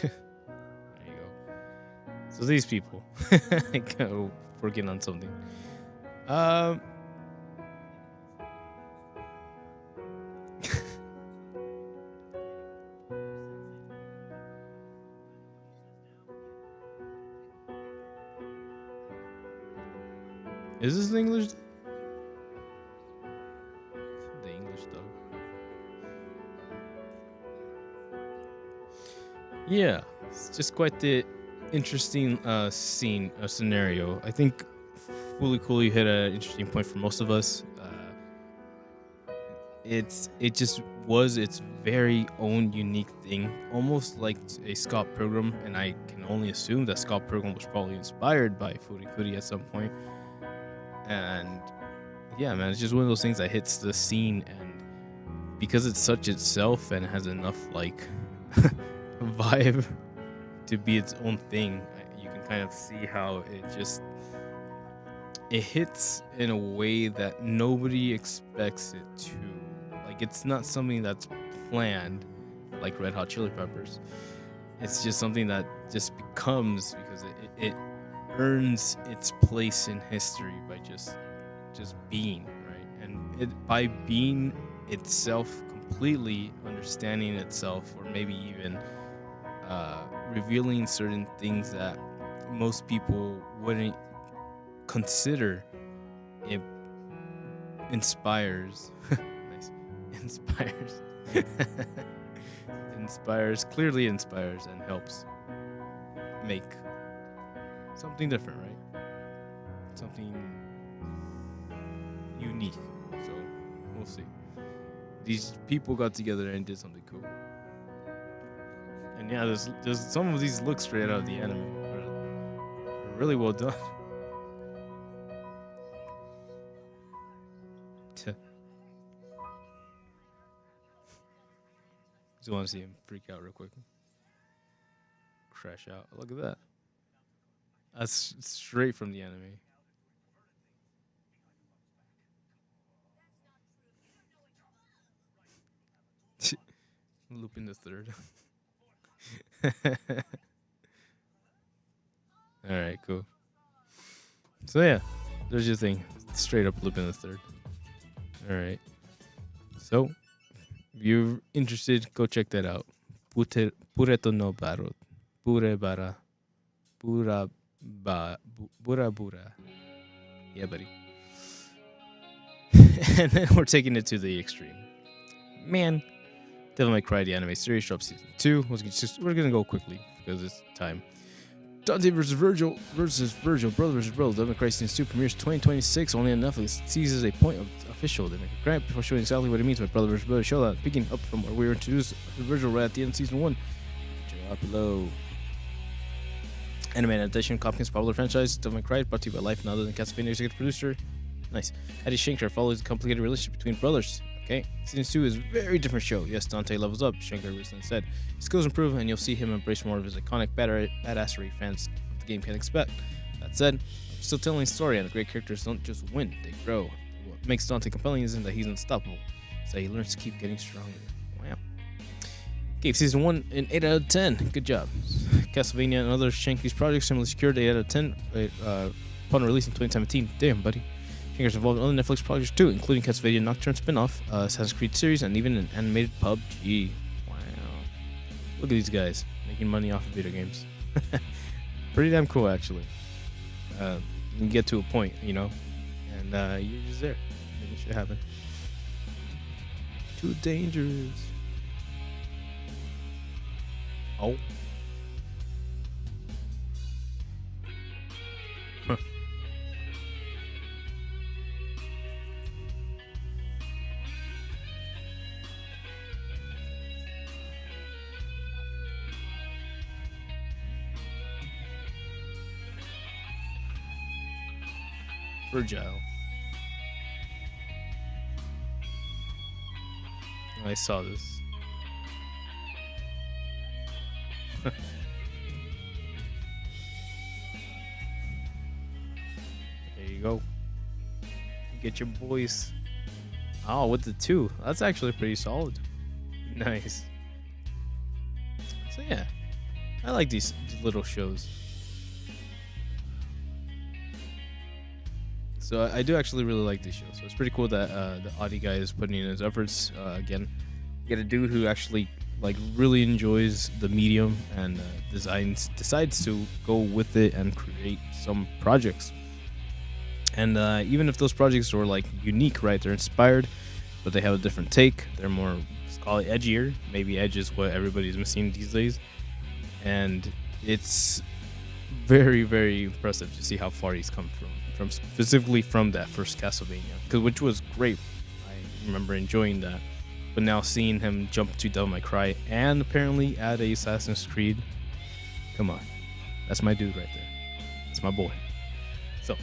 There you go. So these people go working on something. Is this in English? The English dub. Yeah, it's just quite the interesting scenario. I think Fully Coolly hit an interesting point for most of us. It just was its very own unique thing, almost like a Scott Pilgrim, and I can only assume that Scott Pilgrim was probably inspired by Fully Coolly at some point. And yeah, man, it's just one of those things that hits the scene, and because it's such itself and has enough like vibe to be its own thing, you can kind of see how it hits in a way that nobody expects it to. Like, it's not something that's planned like Red Hot Chili Peppers. It's just something that just becomes, because it earns its place in history by just being, right? And by being itself, completely understanding itself, or maybe even revealing certain things that most people wouldn't consider. It inspires. Nice. Clearly inspires and helps make something different, right? Something unique. So we'll see. These people got together and did something cool. And yeah, there's some of these look straight out of the anime. Are really well done. Just want to see him freak out real quick. Crash out. Look at that. That's straight from the anime. Lupin the Third. Alright, cool. So yeah, there's your thing. Straight up Lupin the Third. Alright. So, if you're interested, go check that out. Pureto no barot. Pure bara. Pura bura. Yeah, buddy. And then we're taking it to the extreme. Man, Devil May Cry, the anime series, drops season 2. We're gonna go quickly because it's time. Dante vs. Virgil, Brother vs. Brother. Devil May Cry season 2 premieres 2026 only on Netflix. It seizes a point of official Devil May Cry before showing exactly what it means by Brother vs. Brother showdown. Picking up from where we were introduced to Virgil right at the end of season 1. Check it out below. Anime adaptation, Hopkins' popular franchise, Devil May Cry, brought to you by Life, none other than Castlevania executive producer. Nice. Eddie Shankar follows a complicated relationship between brothers. Okay, season 2 is a very different show. Yes, Dante levels up, Shankar recently said. His skills improve, and you'll see him embrace more of his iconic badassery fans of the game can expect. That said, I'm still telling the story, and the great characters don't just win, they grow. What makes Dante compelling isn't that he's unstoppable, it's that he learns to keep getting stronger. Wow. Gave season 1 an 8 out of 10. Good job. Castlevania and other Shanky's projects similarly secured 8 out of 10 upon release in 2017. Damn, buddy. Shanker's involved in other Netflix projects too, including Castlevania Nocturne spin-off, Assassin's Creed series, and even an animated PUBG. Wow. Look at these guys making money off of video games. Pretty damn cool, actually. you get to a point, and you're just there. Making shit happen. Too dangerous. Oh. Huh. Fragile. I saw this. There you go. Get your boys. Oh, with the 2. That's actually pretty solid. Nice. So yeah, I like these little shows. So I do actually really like these shows. So it's pretty cool that the Audi guy is putting in his efforts. Again, you get a dude who actually really enjoys the medium and decides to go with it and create some projects. And even if those projects are unique, right? They're inspired, but they have a different take. They're more, let's call it, edgier. Maybe edge is what everybody's missing these days. And it's very, very impressive to see how far he's come from specifically from that first Castlevania, which was great. I remember enjoying that. But now seeing him jump to Devil May Cry and apparently add a Assassin's Creed, come on, that's my dude right there. That's my boy. So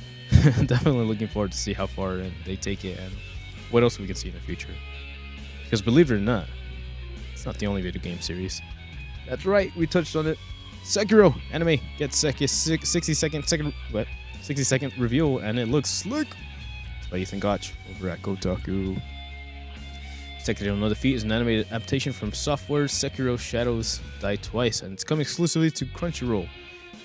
definitely looking forward to see how far they take it and what else we can see in the future. Because believe it or not, it's not the only video game series. That's right, we touched on it. Sekiro anime gets 60 second reveal, and it looks slick. It's by Ethan Gotch over at Kotaku. Sekiro No Defeat is an animated adaptation from Software's Sekiro Shadows Die Twice, and it's coming exclusively to Crunchyroll.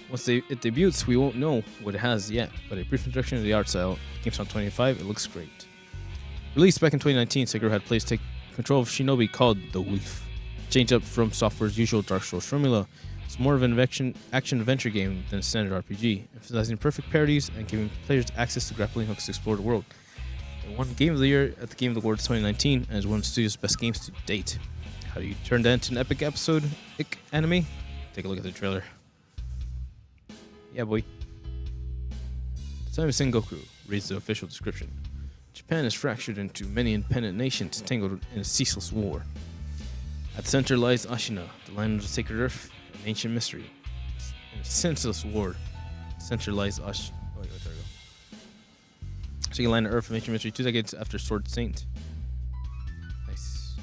Once it debuts, we won't know what it has yet, but a brief introduction to the art style. Game's on 25, it looks great. Released back in 2019, Sekiro had players take control of Shinobi called the Wolf. Change up from Software's usual Dark Souls formula. It's more of an action-adventure game than a standard RPG, emphasizing perfect parries and giving players access to grappling hooks to explore the world. It won Game of the Year at the Game of the Awards 2019 and is one of the studio's best games to date. How do you turn that into an epic episode? Anime? Take a look at the trailer. Yeah, boy. The time of Sengoku reads the official description. Japan is fractured into many independent nations tangled in a ceaseless war. At the center lies Ashina, the land of the sacred earth, an ancient mystery. In a senseless war, center lies Second line of Earth of Ancient Mystery, 2 decades after Sword Saint. Nice.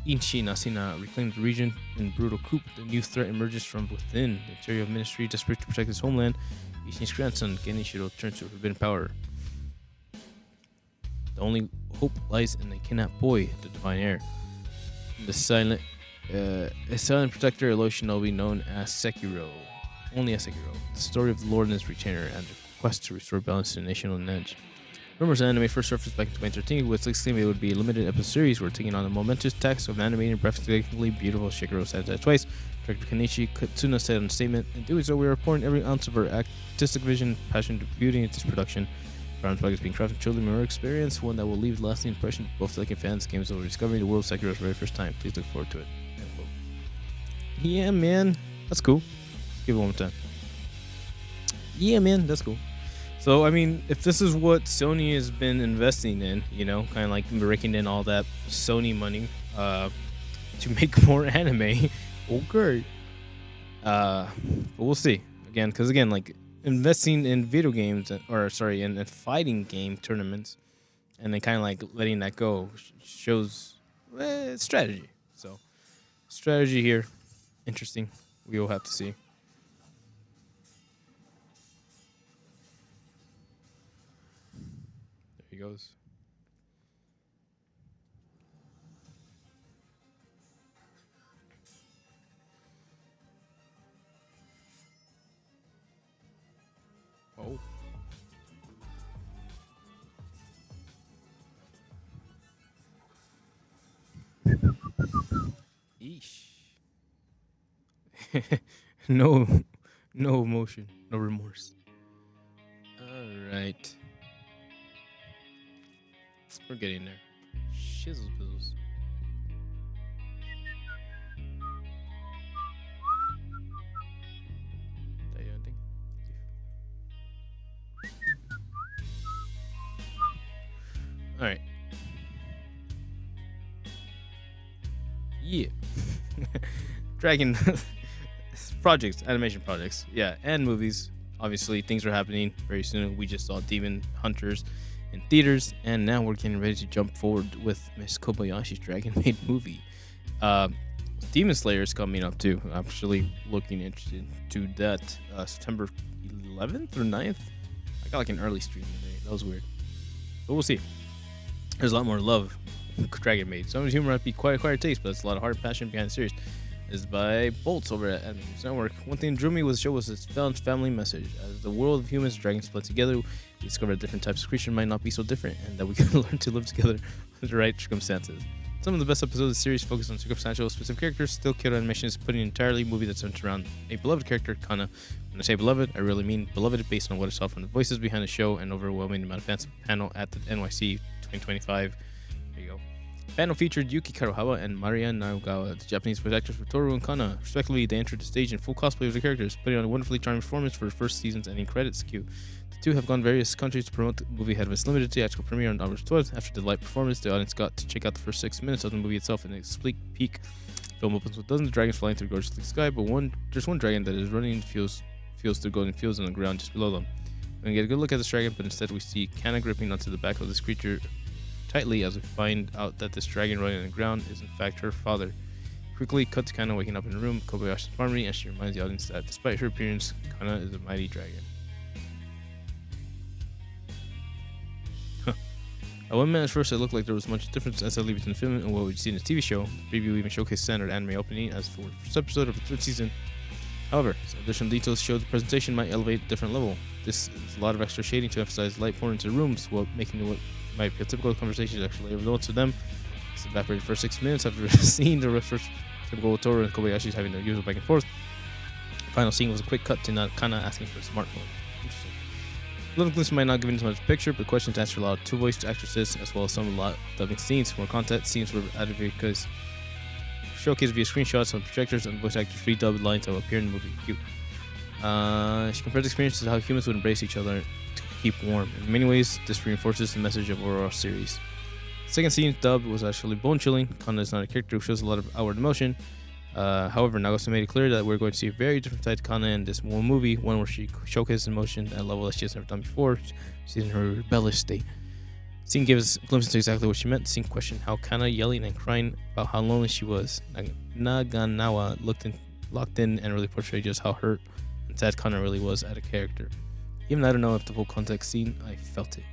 Inchi Nasina reclaimed the region in brutal coup. The new threat emerges from within. The interior of Ministry, desperate to protect his homeland, Ishin's grandson, Genichiro, turns to a forbidden power. The only hope lies in a kidnapped boy, the divine heir. A silent protector, a low shinobi known as Sekiro. Only as Sekiro. The story of the Lord and his retainer and the quest to restore balance to the nation on edge. Rumors of anime first surfaced back in 2013, with 16 it would be a limited episode series. We're taking on the momentous task of animating breathtakingly beautiful Sekiro Said Twice. Director Kenichi Katsuna said in a statement, in doing so, we are pouring every ounce of our artistic vision, passion to beauty into this production. Farm's project is being crafted truly memorable experience, one that will leave a lasting impression of both liking fans, games over discovering the world of Sekiro for the very first time. Please look forward to it. Yeah, man. That's cool. Let's give it one more time. Yeah, man. That's cool. So, I mean, if this is what Sony has been investing in, kind of like raking in all that Sony money to make more anime, okay. But we'll see. Because investing in video games, in fighting game tournaments, and then kind of letting that go shows strategy. So, strategy here. Interesting. We will have to see. There he goes. Oh. Eesh. No emotion, no remorse. right. We're getting there. Shizzles bizzles. Did I do anything? Alright. Yeah. Dragon projects, animation projects. Yeah, and movies. Obviously, things are happening very soon. We just saw Demon Hunters in theaters, and now we're getting ready to jump forward with Miss Kobayashi's Dragon Maid movie. Demon Slayer is coming up too. I'm actually looking interested to that. September 11th or 9th. I got like an early stream today. That was weird, but we'll see. There's a lot more love Dragon Maid. Some of the humor might be quite a taste, but it's a lot of heart and passion behind the series. This is by Bolts over at Animation Network. One thing that drew me with the show was its family message. As the world of humans and dragons blend together, we discover that different types of creatures might not be so different, and that we can learn to live together under the right circumstances. Some of the best episodes of the series focus on circumstantial specific characters. Still, Kyoto Animation is putting an entirely movie that centers around a beloved character, Kana. When I say beloved, I really mean beloved based on what I saw from the voices behind the show and overwhelming amount of fans panel at the NYC 2025. There you go. Panel featured Yuki Karuhawa and Maria Naogawa, the Japanese voice actors for Toru and Kana. Respectively, they entered the stage in full cosplay of the characters, putting on a wonderfully charming performance for the first season's ending credits queue. The two have gone various countries to promote the movie ahead of its limited theatrical premiere on August 12th. After the light performance, the audience got to check out the first 6 minutes of the movie itself in a sneak peek. The film opens with dozens of dragons flying through gorgeous sky, but there's one dragon that is running in fields through golden fields on the ground just below them. We get a good look at this dragon, but instead we see Kana gripping onto the back of this creature tightly as we find out that this dragon running on the ground is in fact her father. Quickly cut to Kana waking up in a room, Kobayashi's armory, and she reminds the audience that despite her appearance, Kana is a mighty dragon. At one minute at first it looked like there was much difference as I leave between the film and what we'd seen in the TV show. The preview even showcased standard anime opening as for the first episode of the third season. However, some additional details showed the presentation might elevate a different level. This is a lot of extra shading to emphasize light pouring into the rooms, while making what might be a typical conversation actually revealed to them. It's evaporated for 6 minutes after seeing the first typical Toru and Kobayashi's having their usual back and forth. The final scene was a quick cut to Kana asking for a smartphone. Interesting. Little glimpse might not give as much picture, but questions answered a lot of two voiced actresses, as well as some dubbing scenes. More content scenes were added because showcased via screenshots on projectors and voice actors redubbed lines that will appear in the movie. Cute. She compared the experience to how humans would embrace each other to keep warm. In many ways, this reinforces the message of overall series. The second scene dubbed was actually bone-chilling. Kana is not a character who shows a lot of outward emotion. However, Nagase made it clear that we're going to see a very different side to Kana in this one movie, one where she showcases emotion at a level that she has never done before. She's in her rebellious state. The scene gave us a glimpse into exactly what she meant. The scene questioned how Kana yelling and crying about how lonely she was. Naganawa locked in and really portrayed just how hurt and sad Kana really was at a character. Even I don't know if the full context scene, I felt it.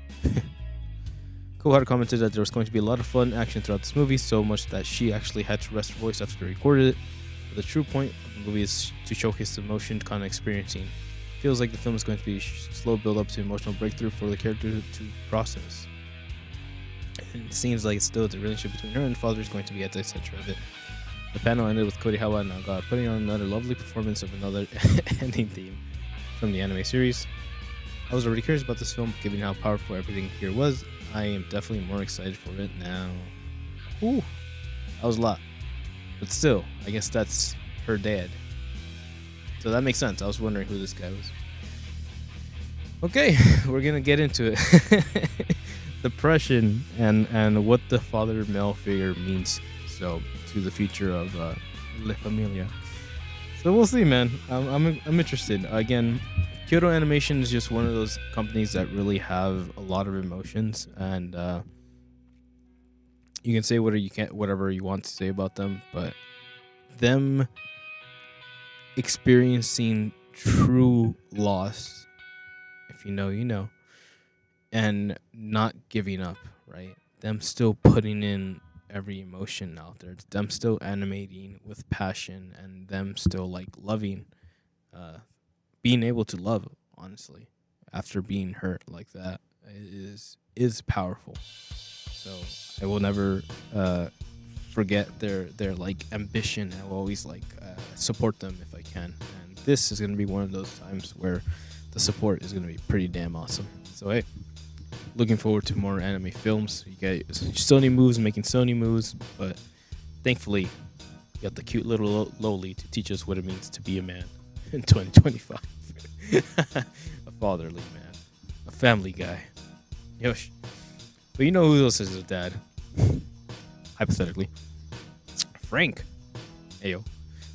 Kohara commented that there was going to be a lot of fun action throughout this movie, so much that she actually had to rest her voice after they recorded it. But the true point of the movie is to showcase the emotion Kana experiencing. It feels like the film is going to be a slow build up to emotional breakthrough for the character to process. And it seems like still the relationship between her and the father is going to be at the center of it. The panel ended with Korihawa and Naga putting on another lovely performance of another ending theme from the anime series. I was already curious about this film, given how powerful everything here was. I am definitely more excited for it now. Ooh, that was a lot. But still, I guess that's her dad. So that makes sense. I was wondering who this guy was. Okay, we're gonna get into it. Depression and what the father male figure means so to the future of La Familia. So we'll see, man. I'm interested. Again, Kyoto Animation is just one of those companies that really have a lot of emotions, and you can say whatever you want to say about them, but them experiencing true loss, if you know, you know, and not giving up, right? Them still putting in every emotion out there, them still animating with passion, and them still like loving, being able to love, honestly, after being hurt like that is powerful. So I will never forget their like ambition. I will always like support them if I can, and this is going to be one of those times where the support is going to be pretty damn awesome. So So hey, looking forward to more anime films. You got Sony moves making Sony moves, but thankfully, you got the cute little lowly to teach us what it means to be a man in 2025. A fatherly man, a family guy. Yosh. But you know who else is a dad? Hypothetically, Frank. Ayo.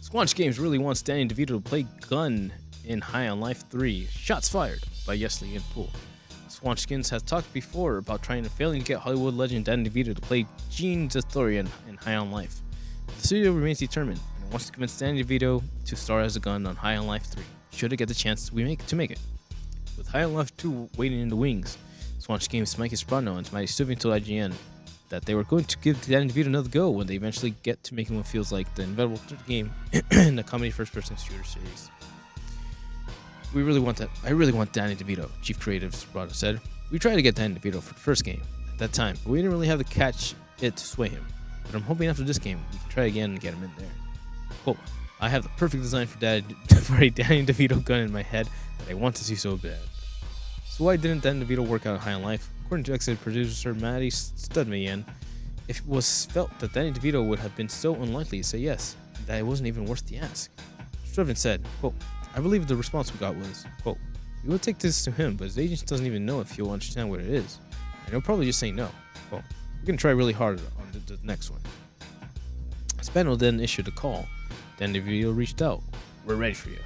Squanch Games really wants Danny DeVito to play Gun in High on Life 3. Shots fired by Yesley and Poole. Squanch Skins has talked before about trying to failing to get Hollywood legend Danny DeVito to play Gene Zastorian in High on Life. The studio remains determined and wants to convince Danny DeVito to star as a gun on High on Life 3, should it get the chance to make it. With High on Life 2 waiting in the wings, Squanch Games' Mikey Soprano and Matty Stubing told IGN that they were going to give Danny DeVito another go when they eventually get to making what feels like the inevitable third game in the comedy first-person shooter series. I really want Danny DeVito, Chief Creative Soprano said. We tried to get Danny DeVito for the first game at that time, but we didn't really have the catch it to sway him. But I'm hoping after this game, we can try again and get him in there. Quote, I have the perfect design for a Danny DeVito gun in my head that I want to see so bad. So why didn't Danny DeVito work out in High on Life? According to executive producer Matty Studmayan, it was felt that Danny DeVito would have been so unlikely to say yes, that it wasn't even worth the ask. Strevin said, quote, I believe the response we got was, quote, we will take this to him, but his agent doesn't even know if he'll understand what it is. And he'll probably just say no. Quote, we're going to try really hard on the next one. Spano then issued a call. Danny DeVito reached out. We're ready for you.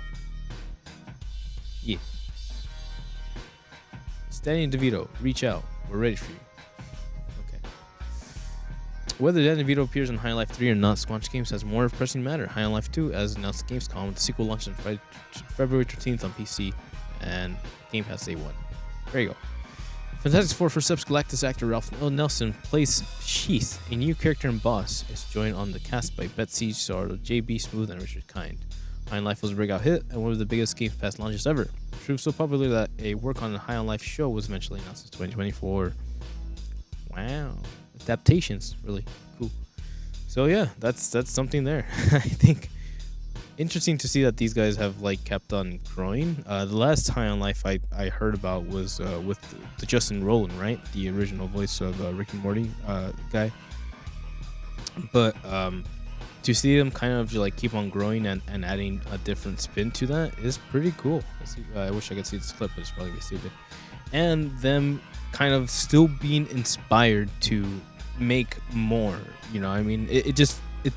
Yeah. Danny DeVito, reach out. We're ready for you. Okay. Whether Danny DeVito appears in High on Life 3 or not, Squanch Games has more pressing matter. High on Life 2, as announced at Gamescom, with the sequel launched on February 13th on PC and Game Pass Day 1. There you go. Fantastic Four First Steps Galactus actor Ralph L. Nelson plays Sheath, a new character in Boss, is joined on the cast by Betsy Sardo, JB Smooth, and Richard Kind. High on Life was a breakout hit and one of the biggest Game Pass launches ever. It proved so popular that a work on the High on Life show was eventually announced in 2024. Wow. Adaptations. Really cool. So yeah, that's something there. I think interesting to see that these guys have like kept on growing. The last High on Life I heard about was with the Justin Roiland, right? The original voice of Rick and Morty guy. But to see them kind of like keep on growing and adding a different spin to that is pretty cool. I wish I could see this clip, but it's probably stupid. And them kind of still being inspired to make more. You know, I mean, it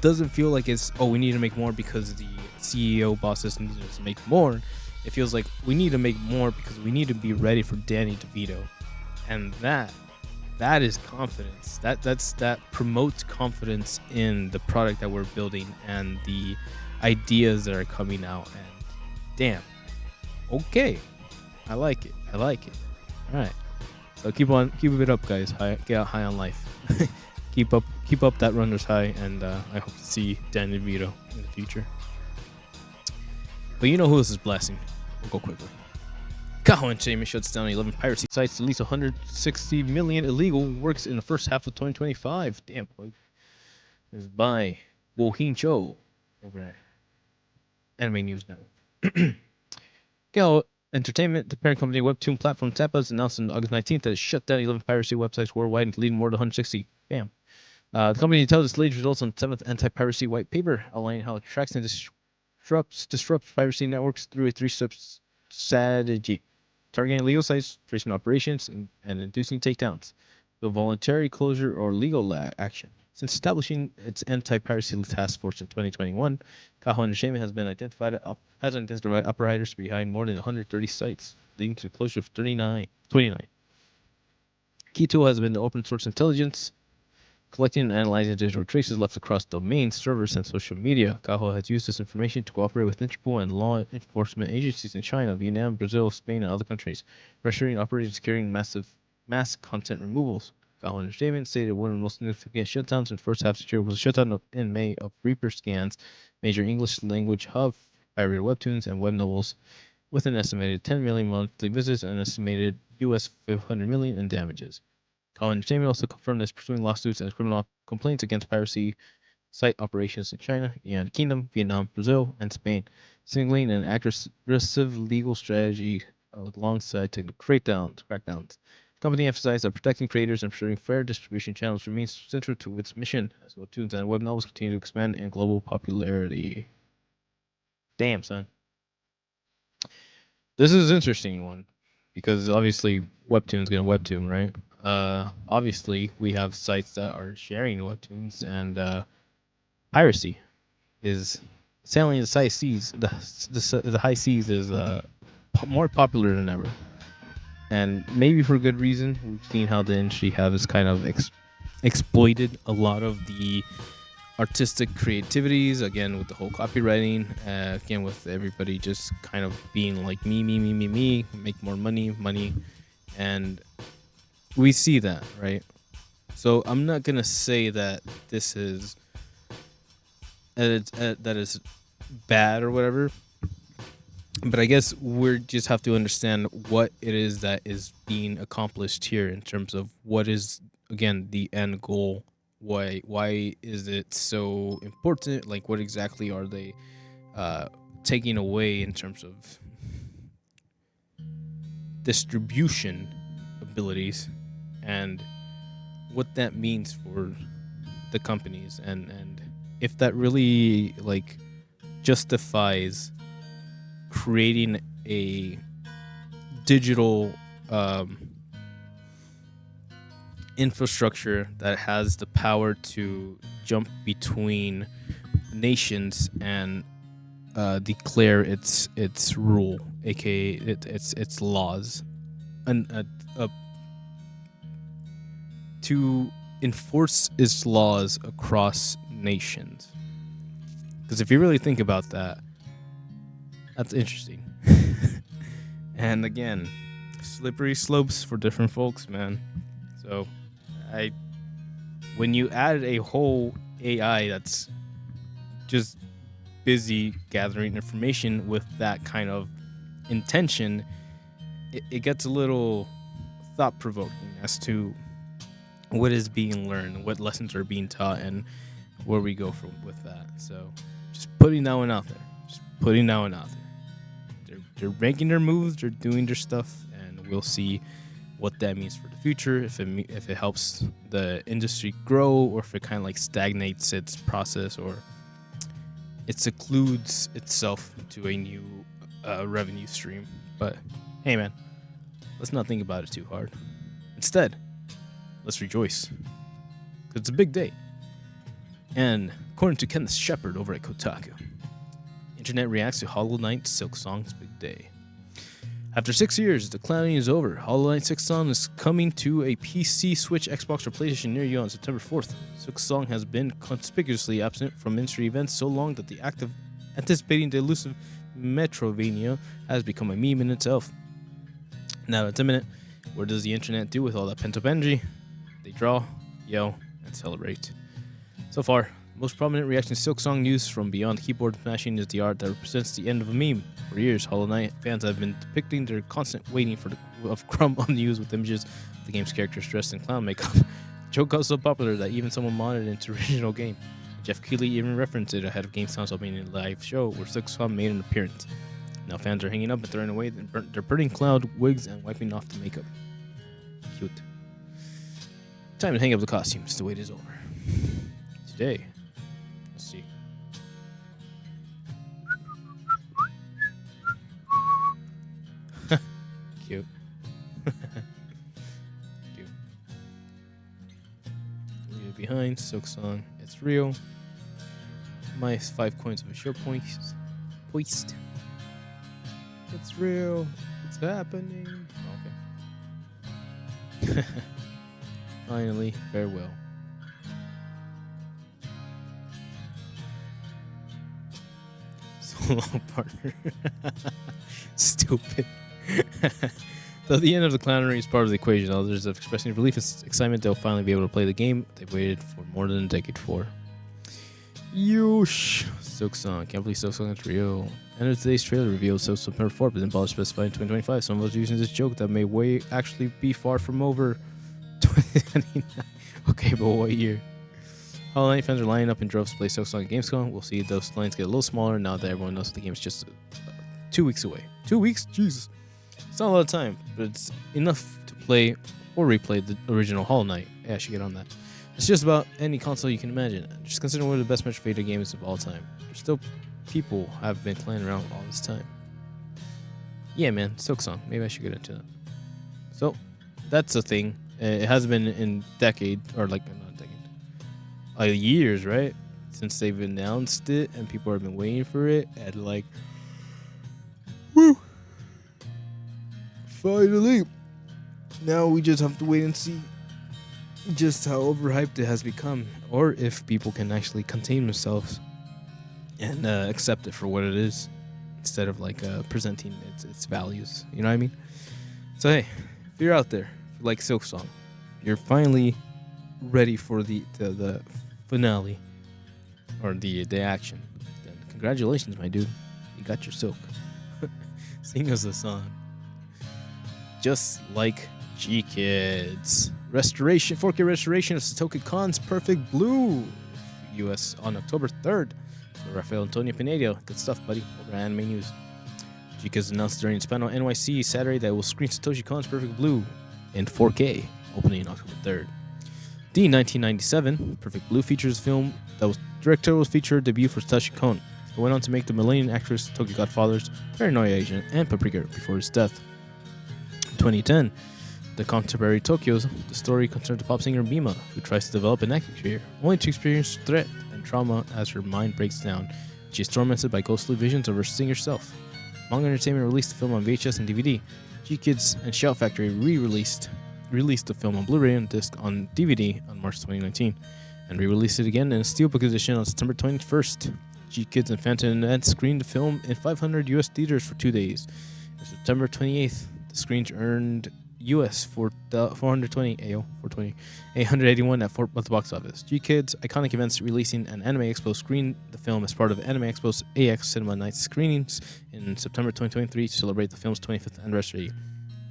doesn't feel like it's, oh, we need to make more because the CEO bosses need us to make more. It feels like we need to make more because we need to be ready for Danny DeVito, and that is confidence. That promotes confidence in the product that we're building and the ideas that are coming out. And damn, okay, I like it. All right, so keep it up, guys. Get high on life. keep up that runner's high, and I hope to see Danny DeVito in the future. But you know who else is blasting? We'll go quickly. Kaho Entertainment shuts down 11 piracy sites, released 160 million illegal works in the first half of 2025. Damn, boy. This is by Wohin Cho over at Anime News Now. Kaho Entertainment, the parent company Webtoon platform Tapas, announced on August 19th that it shut down 11 piracy websites worldwide, including more than 160. Bam. The company tells its latest results on the 7th anti-piracy white paper, outlining how it tracks and disrupts piracy networks through a three-step strategy. Targeting illegal sites, tracing operations, and inducing takedowns, the voluntary closure or legal action. Since establishing its anti-piracy task force in 2021, Kaho Entertainment has identified operators behind more than 130 sites, leading to the closure of 29. Key tool has been the open source intelligence, collecting and analyzing digital traces left across domains, servers, and social media. Kaho has used this information to cooperate with Interpol and law enforcement agencies in China, Vietnam, Brazil, Spain, and other countries, pressuring operators carrying mass content removals. Kaho Entertainment stated one of the most significant shutdowns in the first half of the year was a shutdown in May of Reaper Scans, major English language hub, pirated webtoons, and web novels, with an estimated 10 million monthly visits and an estimated US $500 million in damages. Kaho Entertainment also confirmed that it's pursuing lawsuits and criminal complaints against piracy site operations in China, United Kingdom, Vietnam, Brazil, and Spain, signaling an aggressive legal strategy alongside technical crackdowns. The company emphasized that protecting creators and ensuring fair distribution channels remains central to its mission as webtoons and web novels continue to expand in global popularity. Damn, son. This is an interesting one because obviously webtoons gonna webtoon, right? Obviously we have sites that are sharing webtoons, and piracy is sailing the high seas. The high seas is more popular than ever, and maybe for good reason. We've seen how the industry has kind of exploited a lot of the artistic creativities, again with the whole copywriting, again with everybody just kind of being like me, make more money, and we see that, right? So I'm not gonna say that this is that is bad or whatever, but I guess we just have to understand what it is that is being accomplished here in terms of what is, again, the end goal. Why is it so important? Like, what exactly are they taking away in terms of distribution abilities, and what that means for the companies, and if that really like justifies creating a digital infrastructure that has the power to jump between nations and declare its rule, aka its laws, and to enforce its laws across nations. Because if you really think about that, that's interesting. And again, slippery slopes for different folks, man. So when you add a whole AI that's just busy gathering information with that kind of intention, it gets a little thought-provoking as to what is being learned, what lessons are being taught, and where we go from with that. So just putting that one out there. They're making their moves, they're doing their stuff, and we'll see what that means for the future, if it helps the industry grow, or if it kind of like stagnates its process, or it secludes itself to a new revenue stream. But hey, man, let's not think about it too hard. Instead, let's rejoice, because it's a big day. And according to Kenneth Shepard over at Kotaku, internet reacts to Hollow Knight Silksong's big day. After 6 years, the clowning is over. Hollow Knight Silksong is coming to a PC, Switch, Xbox, or PlayStation near you on September 4th. Silksong has been conspicuously absent from industry events so long that the act of anticipating the elusive Metrovania has become a meme in itself. Now that's imminent. What does the internet do with all that pent-up energy? They draw, yell, and celebrate. So far, most prominent reaction to Silksong news from beyond keyboard smashing is the art that represents the end of a meme. For years, Hollow Knight fans have been depicting their constant waiting of crumb on the news with images of the game's characters dressed in clown makeup. The joke got so popular that even someone modded it into original game. Jeff Keighley even referenced it ahead of GameStop's opening live show where Silksong made an appearance. Now fans are hanging up and throwing away their burning cloud wigs and wiping off the makeup. Cute. Time to hang up the costumes. The wait is over. Today, let's see. Cute. Cute. Leave it behind. Silksong. It's real. Minus 5 coins of a show poist. It's real. It's happening. Okay. Finally, farewell. So long, partner. Stupid. Though the end of the clownery is part of the equation, others are expressing relief and excitement they'll finally be able to play the game they've waited for more than a decade for. Yoosh. Silksong. Can't believe Silksong is real. And today's trailer revealed so September 4th, but then Ballard specified in 2025. Some of us using this joke that may actually be far from over. 2029. Okay, but what year? Hollow Knight fans are lining up in droves to play Silksong at Gamescom. We'll see those lines get a little smaller now that everyone knows the game is just 2 weeks away. 2 weeks? Jesus. It's not a lot of time, but it's enough to play or replay the original Hollow Knight. Yeah, I should get on that. It's just about any console you can imagine. Just consider one of the best Metroidvania games of all time. There's still people have been playing around all this time. Yeah, man, Silksong. Maybe I should get into that. So, that's a thing. It has been in decade, or like not a decade, years, right? Since they've announced it, and people have been waiting for it, and like, woo! Finally! Now we just have to wait and see just how overhyped it has become, or if people can actually contain themselves and accept it for what it is, instead of like presenting its values. You know what I mean? So hey, if you're out there, if you like Silksong, you're finally ready for the finale or the action, then congratulations, my dude, you got your Silk. Sing us a song. Just like G-Kids. Restoration, 4K restoration of Satoshi Kon's Perfect Blue, US on October 3rd. So Rafael Antonio Pinedo. Good stuff, buddy. Over at Anime News. G-Kids announced during its panel NYC Saturday that it will screen Satoshi Kon's Perfect Blue in 4K, opening October 3rd. The 1997 Perfect Blue features a film that was directorial feature debut for Satoshi Kon. It went on to make the Millennium actress Tokyo Godfather's Paranoia Agent and Paprika before his death. 2010, The Contemporary Tokyo's the story concerns the pop singer Mima, who tries to develop an acting career, only to experience threat and trauma as her mind breaks down. She is tormented by ghostly visions of her singer self. Manga Entertainment released the film on VHS and DVD. G-Kids and Shout Factory released the film on Blu-ray and disc on DVD on March 2019, and re-released it again in a steelbook edition on September 21st. G-Kids and Phantom Net screened the film in 500 US theaters for 2 days. On September 28th, the screens earned US 420 881 at the box office. G-Kids Iconic Events releasing an Anime Expo screened the film as part of Anime Expo's AX Cinema Night screenings in September 2023 to celebrate the film's 25th anniversary.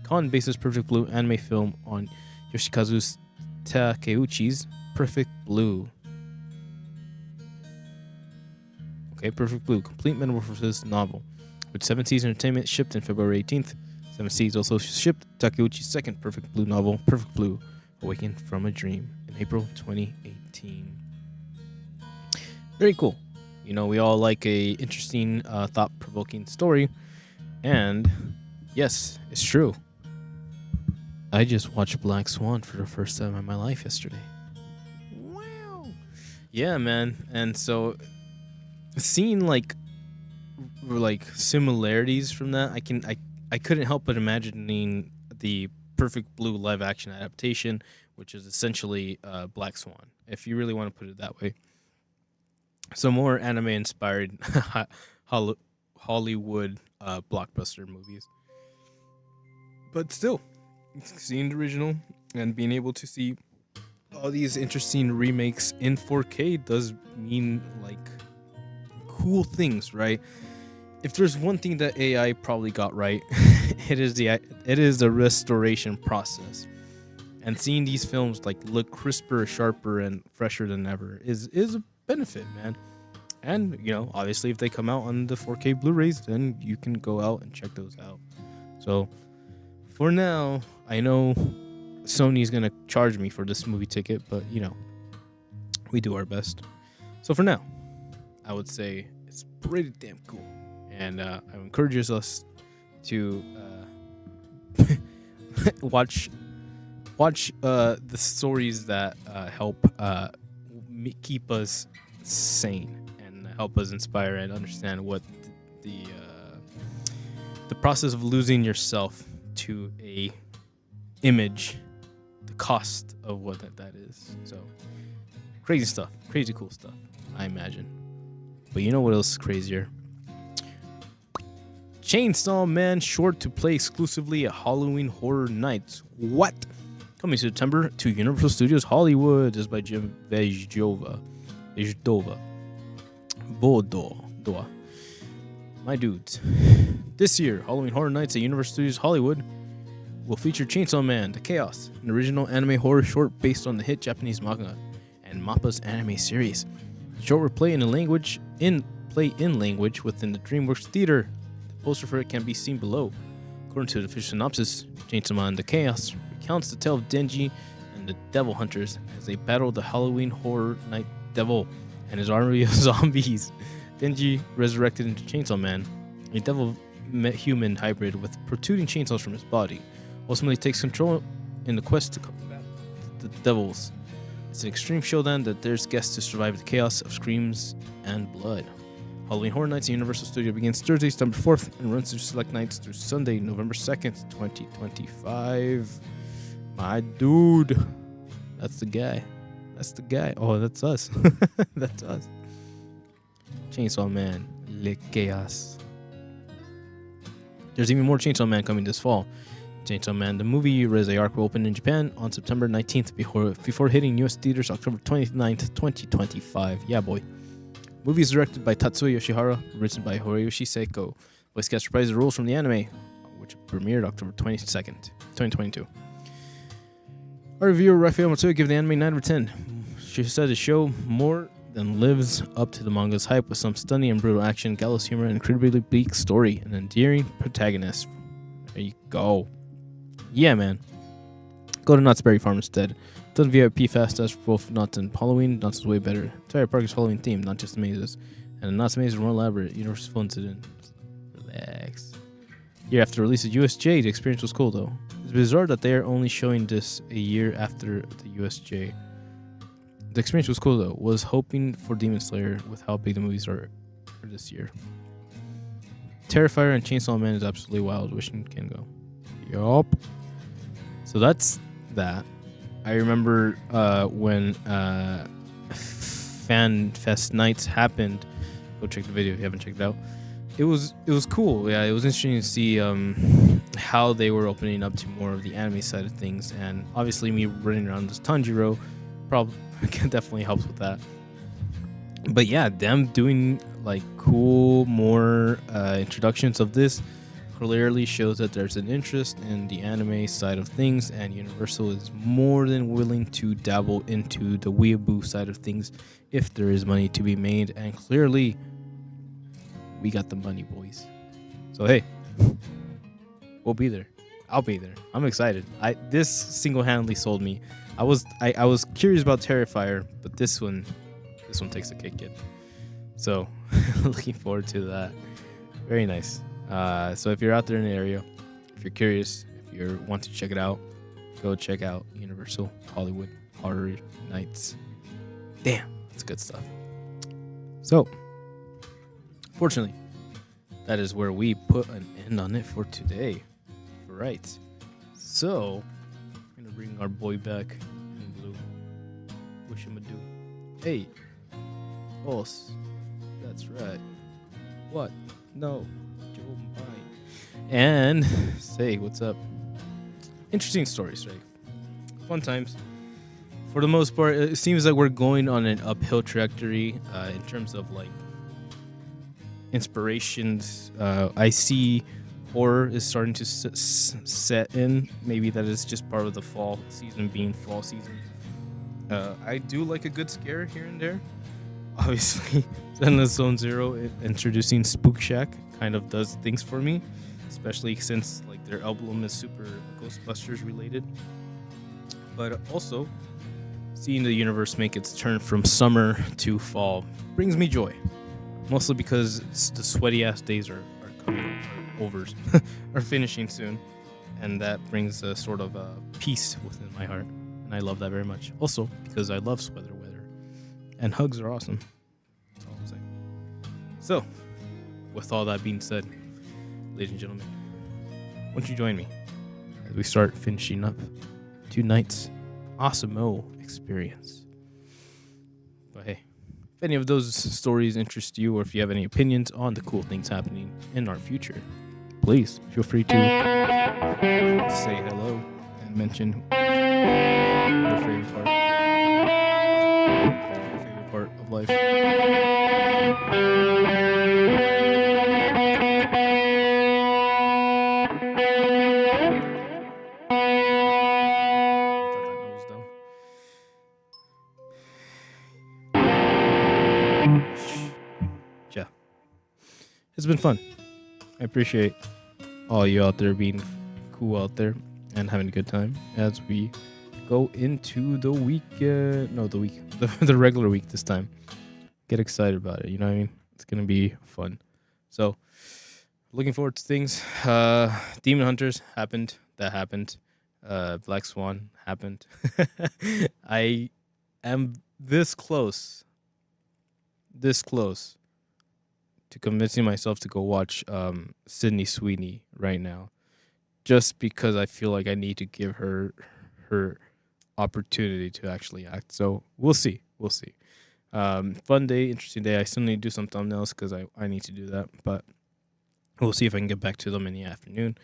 Kon bases Perfect Blue anime film on Yoshikazu Takeuchi's Perfect Blue. Okay, Perfect Blue, complete metamorphosis novel, which 7 Seas Entertainment shipped in February 18th. 7 Seas also shipped Takeuchi's second Perfect Blue novel, Perfect Blue, Awakened from a Dream, in April 2018. Very cool. You know, we all like a interesting, thought-provoking story. And, yes, it's true. I just watched Black Swan for the first time in my life yesterday. Wow. Yeah, man. And so, seeing, like similarities from that, I couldn't help but imagining the Perfect Blue live action adaptation, which is essentially Black Swan, if you really want to put it that way. So more anime inspired Hollywood blockbuster movies. But still, seeing the original and being able to see all these interesting remakes in 4K does mean like cool things, right? If there's one thing that AI probably got right, it is the restoration process. And seeing these films like look crisper, sharper, and fresher than ever is a benefit, man. And you know, obviously, if they come out on the 4K Blu-rays, then you can go out and check those out. So, for now, I know Sony's gonna charge me for this movie ticket, but you know, we do our best. So for now, I would say it's pretty damn cool. And I encourage us to watch the stories that help keep us sane and help us inspire and understand what the process of losing yourself to a image, the cost of what that is. So crazy stuff, crazy cool stuff, I imagine. But you know what else is crazier? Chainsaw Man short to play exclusively at Halloween Horror Nights. What? Coming September to Universal Studios Hollywood. This is by Jim Vejdova. Vodoa. My dudes. This year, Halloween Horror Nights at Universal Studios Hollywood will feature Chainsaw Man: The Chaos, an original anime horror short based on the hit Japanese manga and Mappa's anime series. The short will play in language within the DreamWorks Theater. Poster for it can be seen below. According to the official synopsis, Chainsaw Man: The Chaos recounts the tale of Denji and the Devil Hunters as they battle the Halloween Horror Night Devil and his army of zombies. Denji, resurrected into Chainsaw Man, a devil-human hybrid with protruding chainsaws from his body, ultimately takes control in the quest to combat the devils. It's an extreme showdown that dares guests to survive the chaos of screams and blood. Halloween Horror Nights at Universal Studio begins Thursday, September 4th, and runs through select nights through Sunday, November 2nd, 2025. My dude. That's the guy. That's the guy. Oh, that's us. That's us. Chainsaw Man, Le Chaos. There's even more Chainsaw Man coming this fall. Chainsaw Man, the movie Rise Arc, will open in Japan on September 19th before hitting US theaters October 29th, 2025. Yeah, boy. Movie is directed by Tatsuya Yoshihara, written by Hiroyoshi Seiko. Voice cast reprised roles from the anime, which premiered October 22nd, 2022. Our reviewer, Rafael Matsuya, gave the anime 9 out of 10. She said the show more than lives up to the manga's hype with some stunning and brutal action, gallows humor, an incredibly bleak story, and an endearing protagonist. There you go. Yeah, man. Go to Knott's Berry Farm instead. Done VIP fast dash for both Knott's and Halloween. Knott's is way better. Entire park is Halloween themed, not just the mazes. And the Knott's mazes are more elaborate. Universal fun to do. Relax. Year after the release of USJ, the experience was cool though. It's bizarre that they are only showing this a year after the USJ. The experience was cool though. Was hoping for Demon Slayer with how big the movies are this year. Terrifier and Chainsaw Man is absolutely wild. Wishing can go. Yup. So that's that. I remember when Fan Fest nights happened. Go check the video if you haven't checked it out. It was cool. Yeah, it was interesting to see how they were opening up to more of the anime side of things, and obviously me running around this Tanjiro probably definitely helps with that. But yeah, them doing like cool more introductions of this clearly shows that there's an interest in the anime side of things, and Universal is more than willing to dabble into the weeaboo side of things if there is money to be made, and clearly we got the money, boys. So hey, we'll be there. I'll be there. I'm excited. This single-handedly sold me. I was curious about Terrifier, but this one takes the cake, kid. So looking forward to that. Very nice. So if you're out there in the area, if you're curious, if you want to check it out, go check out Universal Hollywood Horror Nights. Damn, that's good stuff. So, fortunately, that is where we put an end on it for today. Right. So, I'm gonna bring our boy back in blue. Wish him a do. Hey, boss. That's right. What? No. And say what's up. Interesting stories, right? Fun times. For the most part, it seems like we're going on an uphill trajectory in terms of like inspirations. I see horror is starting to set in. Maybe that is just part of the fall season being fall season. I do like a good scare here and there. Obviously, Zenless Zone Zero introducing Spook Shack kind of does things for me, especially since like their album is super Ghostbusters related. But also, seeing the universe make its turn from summer to fall brings me joy, mostly because the sweaty ass days are coming over, are finishing soon, and that brings a sort of peace within my heart, and I love that very much. Also, because I love sweater weather, and hugs are awesome. That's all I'm saying. So, with all that being said, ladies and gentlemen, won't you join me as we start finishing up tonight's awesome experience? But hey, if any of those stories interest you, or if you have any opinions on the cool things happening in our future, please feel free to say hello and mention your favorite part of life. Yeah. It's been fun. I appreciate all you out there being cool out there and having a good time as we go into the week. No, the week, the regular week this time. Get excited about it. You know what I mean? It's gonna be fun. So, looking forward to things. Demon Hunters happened. That happened. Black Swan happened. I am this close to convincing myself to go watch Sydney Sweeney right now, just because I feel like I need to give her opportunity to actually act. So we'll see. Fun day, interesting day. I still need to do some thumbnails because I need to do that, but we'll see if I can get back to them in the afternoon.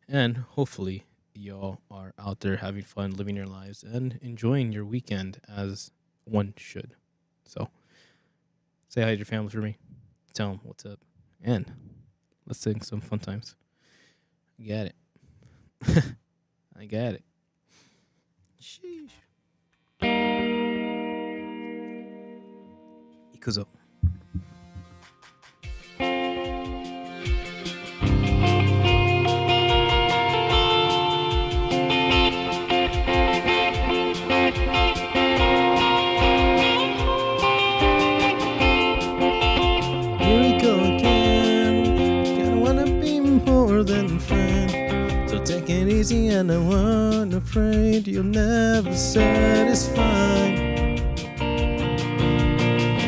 And hopefully y'all are out there having fun, living your lives, and enjoying your weekend as one should. So say hi to your family for me. Tell them what's up. And let's sing some fun times. I got it. I got it. Sheesh. Ikuzo. Here we go again. Kinda wanna be more than a friend. So take it easy and I wasn't afraid you'll never satisfy.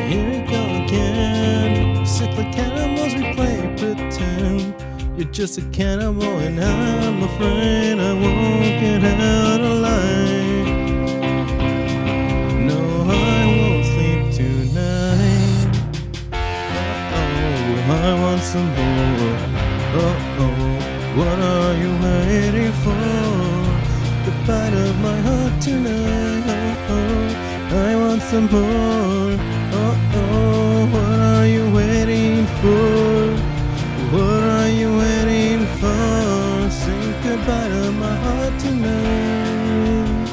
Here we go again. Sick like animals, we play pretend. You're just a cannibal and I'm afraid I won't get out alive. No, I won't sleep tonight. Oh, I want some more. Oh, what are you waiting for? The bite of my heart tonight. Oh, I want some more. Oh, what are you waiting for? What are you waiting for? Say goodbye to my heart tonight.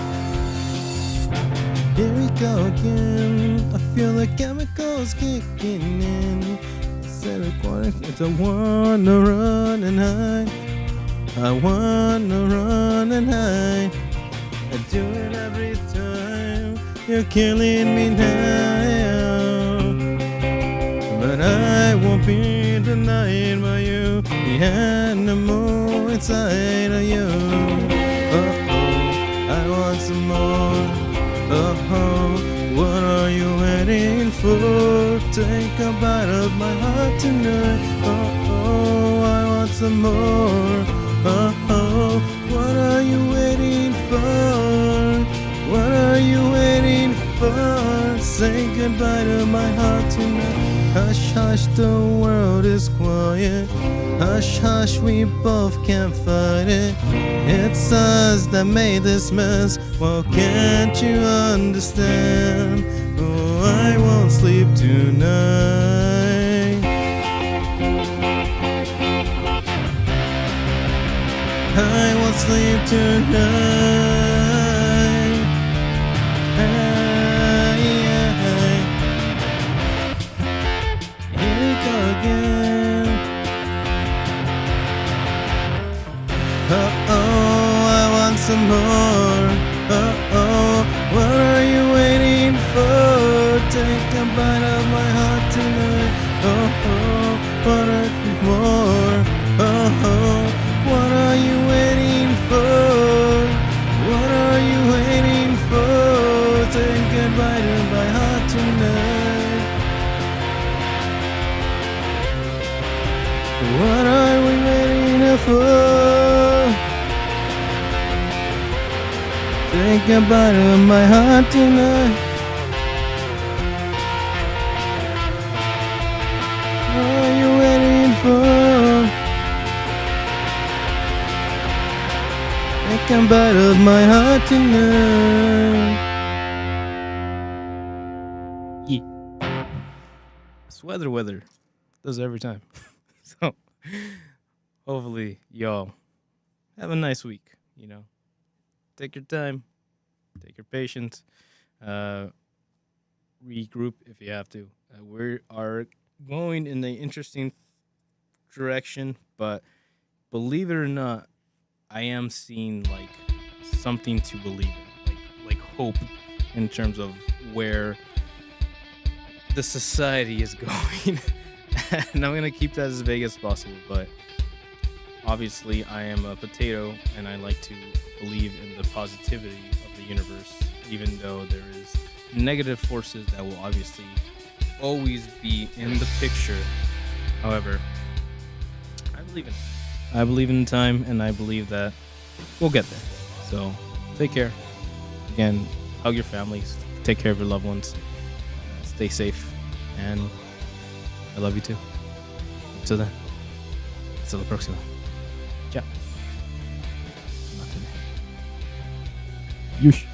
Here we go again. I feel the chemicals kicking in. I wanna run and hide. I wanna run and hide. I do it every time. You're killing me now, but I won't be denied by you. The animal inside of you. Oh, I want some more. Oh, what are you waiting for? Take a bite of my heart tonight. Oh, I want some more. Oh, what are you waiting for? What are you waiting for? Say goodbye to my heart tonight. Hush, hush, the world is quiet. Hush, hush, we both can't fight it. It's us that made this mess. Well, can't you understand? Oh, I won't sleep tonight. I won't sleep tonight. Here we go again. Oh, I want some more. Oh, what are you waiting for? Take a bite of my heart tonight. Oh, what are you more? Oh, what are you waiting for? What are you waiting for? Take a bite of my heart tonight. What are we waiting for? Take a bite of my heart tonight. What are you waiting for? Take a bite of my heart tonight. Yeah. It's weather. Does it every time. So, hopefully, y'all have a nice week, you know. Take your time, take your patience, regroup if you have to. We are going in an interesting direction, but believe it or not, I am seeing like something to believe in, like hope in terms of where the society is going. And I'm gonna keep that as vague as possible, but obviously I am a potato and I like to believe in the positivity of the universe, even though there is negative forces that will obviously always be in the picture. However, I believe in it. I believe in time, and I believe that we'll get there. So take care. Again, hug your families, take care of your loved ones, stay safe, and I love you too. Until then, hasta la próxima. Ciao. Yush.